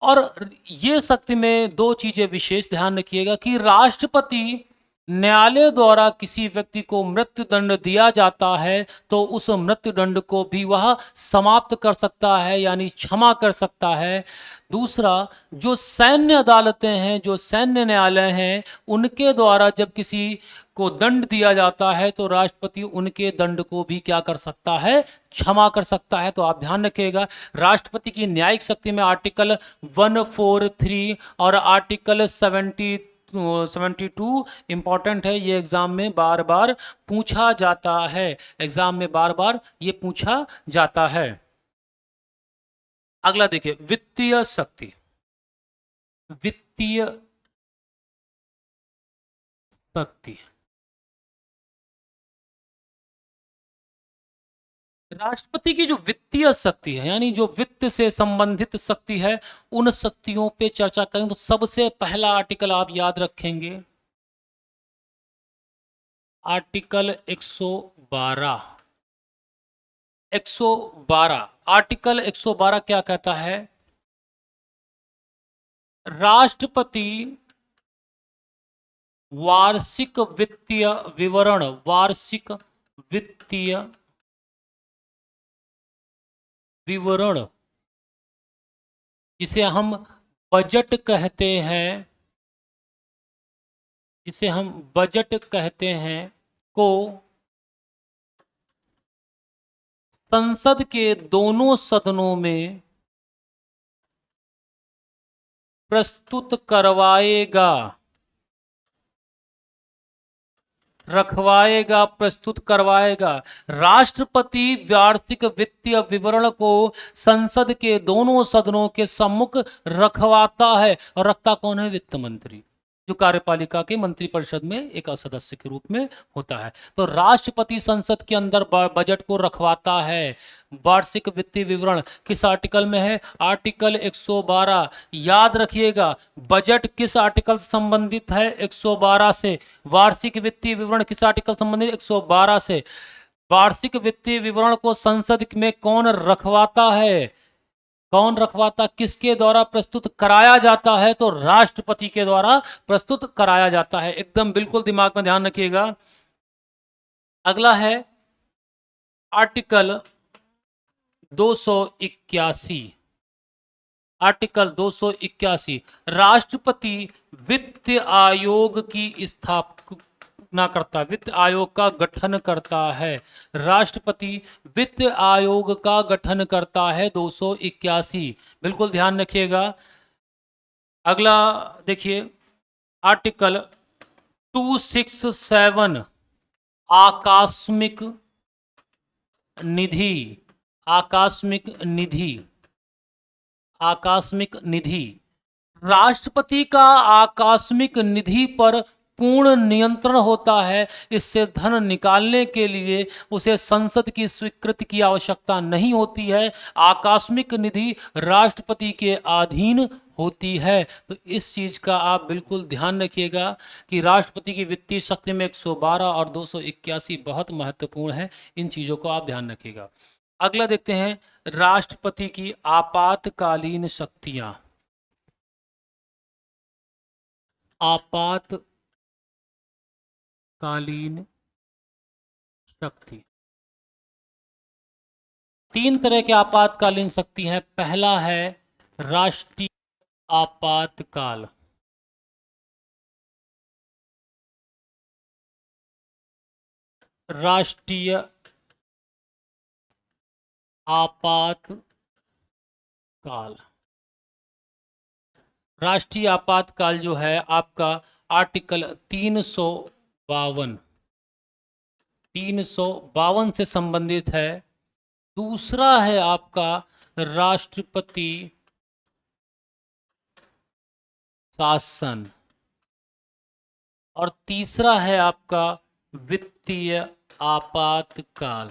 [SPEAKER 1] और ये शक्ति में दो चीजें विशेष ध्यान रखिएगा कि राष्ट्रपति न्यायालय द्वारा किसी व्यक्ति को मृत्यु दंड दिया जाता है तो उस मृत्यु दंड को भी वह समाप्त कर सकता है, यानी क्षमा कर सकता है। दूसरा, जो सैन्य अदालतें हैं, जो सैन्य न्यायालय हैं, उनके द्वारा जब किसी को दंड दिया जाता है तो राष्ट्रपति उनके दंड को भी क्या कर सकता है, क्षमा कर सकता है। तो आप ध्यान रखिएगा, राष्ट्रपति की न्यायिक शक्ति में आर्टिकल 143 और आर्टिकल 72 इंपॉर्टेंट है। ये एग्जाम में बार बार पूछा जाता है, एग्जाम में बार बार ये पूछा जाता है। अगला देखिए, वित्तीय शक्ति। वित्तीय शक्ति, राष्ट्रपति की जो वित्तीय शक्ति है, यानी जो वित्त से संबंधित शक्ति है, उन शक्तियों पे चर्चा करें तो सबसे पहला आर्टिकल आप याद रखेंगे, आर्टिकल 112। 112, आर्टिकल 112 क्या कहता है? राष्ट्रपति वार्षिक वित्तीय विवरण, वार्षिक वित्तीय विवरण, जिसे हम बजट कहते हैं, जिसे हम बजट कहते हैं, को संसद के दोनों सदनों में प्रस्तुत करवाएगा, रखवाएगा, प्रस्तुत करवाएगा। राष्ट्रपति वार्षिक वित्तीय विवरण को संसद के दोनों सदनों के सम्मुख रखवाता है, और रखता कौन है? वित्त मंत्री, जो कार्यपालिका के मंत्रिपरिषद में एक सदस्य के रूप में होता है। तो राष्ट्रपति संसद के अंदर बजट को रखवाता है। वार्षिक वित्तीय विवरण किस आर्टिकल में है? आर्टिकल 112। याद रखिएगा, बजट किस आर्टिकल से संबंधित है? 112 से। वार्षिक वित्तीय विवरण किस आर्टिकल संबंधित? 112 से। वार्षिक वित्तीय विवरण को संसद में कौन रखवाता है? कौन रखवाता, किसके द्वारा प्रस्तुत कराया जाता है? तो राष्ट्रपति के द्वारा प्रस्तुत कराया जाता है। एकदम बिल्कुल दिमाग में ध्यान रखिएगा। अगला है आर्टिकल 281। आर्टिकल 281, राष्ट्रपति वित्त आयोग की स्थापना करता है, वित्त आयोग का गठन करता है। राष्ट्रपति वित्त आयोग का गठन करता है, 281, बिल्कुल ध्यान रखिएगा। अगला देखिए, आर्टिकल 267, आकस्मिक निधि। आकस्मिक निधि, आकस्मिक निधि, राष्ट्रपति का आकस्मिक निधि पर पूर्ण नियंत्रण होता है। इससे धन निकालने के लिए उसे संसद की स्वीकृति की आवश्यकता नहीं होती है। आकस्मिक निधि राष्ट्रपति के अधीन होती है। तो इस चीज का आप बिल्कुल ध्यान रखिएगा कि राष्ट्रपति की वित्तीय शक्ति में 112 और 281 बहुत महत्वपूर्ण है। इन चीजों को आप ध्यान रखिएगा। अगला देखते हैं, राष्ट्रपति की आपातकालीन शक्तियां। आपातकालीन शक्ति, तीन तरह के आपातकालीन शक्ति है। पहला है राष्ट्रीय आपातकाल। राष्ट्रीय आपातकाल, राष्ट्रीय आपातकाल जो है आपका आर्टिकल 352 से संबंधित है। दूसरा है आपका राष्ट्रपति शासन, और तीसरा है आपका वित्तीय आपातकाल।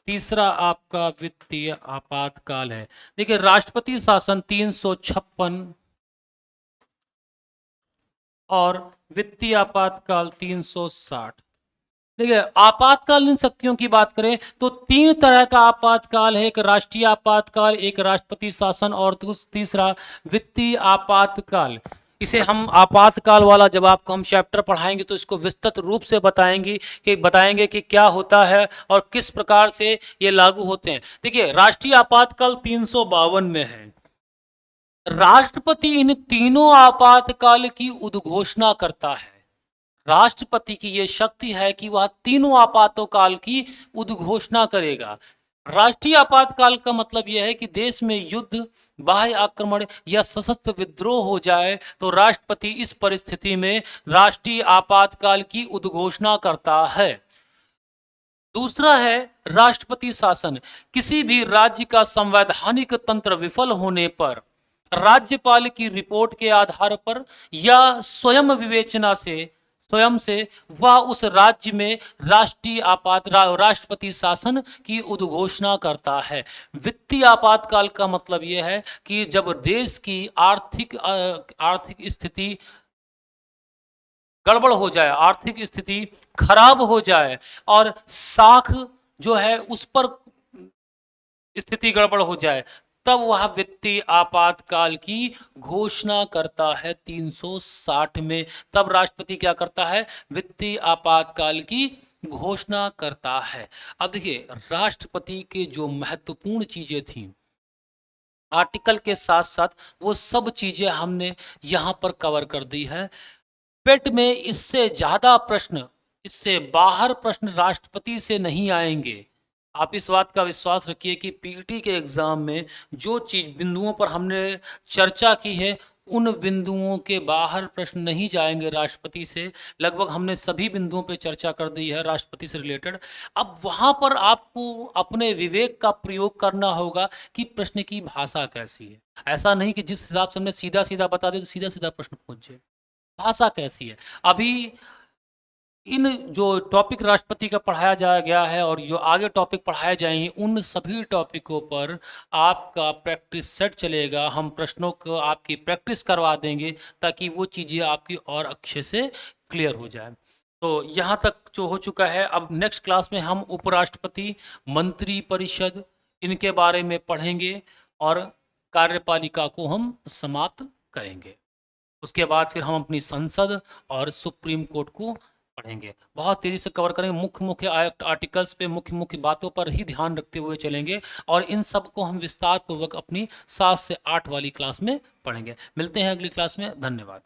[SPEAKER 1] तीसरा आपका वित्तीय आपातकाल है। देखिए राष्ट्रपति शासन 356 और वित्तीय आपातकाल 360। देखिए आपातकालीन शक्तियों की बात करें तो तीन तरह का आपातकाल है, एक राष्ट्रीय आपातकाल, एक राष्ट्रपति शासन और तीसरा वित्तीय आपातकाल। इसे हम आपातकाल वाला जब आपको हम चैप्टर पढ़ाएंगे तो इसको विस्तृत रूप से बताएंगे कि क्या होता है और किस प्रकार से ये लागू होते हैं। देखिए राष्ट्रीय आपातकाल 352 में है। राष्ट्रपति इन तीनों आपातकाल की उद्घोषणा करता है। राष्ट्रपति की यह शक्ति है कि वह तीनों आपातकाल की उद्घोषणा करेगा। राष्ट्रीय आपातकाल का मतलब यह है कि देश में युद्ध, बाह्य आक्रमण या सशस्त्र विद्रोह हो जाए तो राष्ट्रपति इस परिस्थिति में राष्ट्रीय आपातकाल की उद्घोषणा करता है। दूसरा है राष्ट्रपति शासन। किसी भी राज्य का संवैधानिक तंत्र विफल होने पर राज्यपाल की रिपोर्ट के आधार पर या स्वयं विवेचना से वह उस राज्य में राष्ट्रपति शासन की उद्घोषणा करता है। वित्तीय आपातकाल का मतलब यह है कि जब देश की आर्थिक स्थिति गड़बड़ हो जाए, आर्थिक स्थिति खराब हो जाए और साख जो है उस पर स्थिति गड़बड़ हो जाए, तब वह वित्तीय आपातकाल की घोषणा करता है 360 में। तब राष्ट्रपति क्या करता है? वित्तीय आपातकाल की घोषणा करता है। अब देखिए राष्ट्रपति के जो महत्वपूर्ण चीजें थी आर्टिकल के साथ साथ वो सब चीजें हमने यहां पर कवर कर दी है। पेट में इससे ज्यादा प्रश्न, इससे बाहर प्रश्न राष्ट्रपति से नहीं आएंगे। आप इस बात का विश्वास रखिए कि पीटी के एग्जाम में जो चीज बिंदुओं पर हमने चर्चा की है उन बिंदुओं के बाहर प्रश्न नहीं जाएंगे राष्ट्रपति से। लगभग हमने सभी बिंदुओं पे चर्चा कर दी है राष्ट्रपति से रिलेटेड। अब वहां पर आपको अपने विवेक का प्रयोग करना होगा कि प्रश्न की भाषा कैसी है। ऐसा नहीं कि जिस हिसाब से हमने सीधा सीधा बता दिया तो सीधा सीधा प्रश्न पूछ जाए। भाषा कैसी है। अभी इन जो टॉपिक राष्ट्रपति का पढ़ाया जा गया है और जो आगे टॉपिक पढ़ाए जाएंगे उन सभी टॉपिकों पर आपका प्रैक्टिस सेट चलेगा। हम प्रश्नों को आपकी प्रैक्टिस करवा देंगे ताकि वो चीज़ें आपकी और अच्छे से क्लियर हो जाए। तो यहाँ तक जो हो चुका है, अब नेक्स्ट क्लास में हम उपराष्ट्रपति, मंत्री परिषद, इनके बारे में पढ़ेंगे और कार्यपालिका को हम समाप्त करेंगे। उसके बाद फिर हम अपनी संसद और सुप्रीम कोर्ट को पढ़ेंगे। बहुत तेजी से कवर करेंगे, मुख्य मुख्य आर्टिकल्स पे, मुख्य मुख्य बातों पर ही ध्यान रखते हुए चलेंगे और इन सब को हम विस्तार पूर्वक अपनी 7 से 8 वाली क्लास में पढ़ेंगे। मिलते हैं अगली क्लास में। धन्यवाद।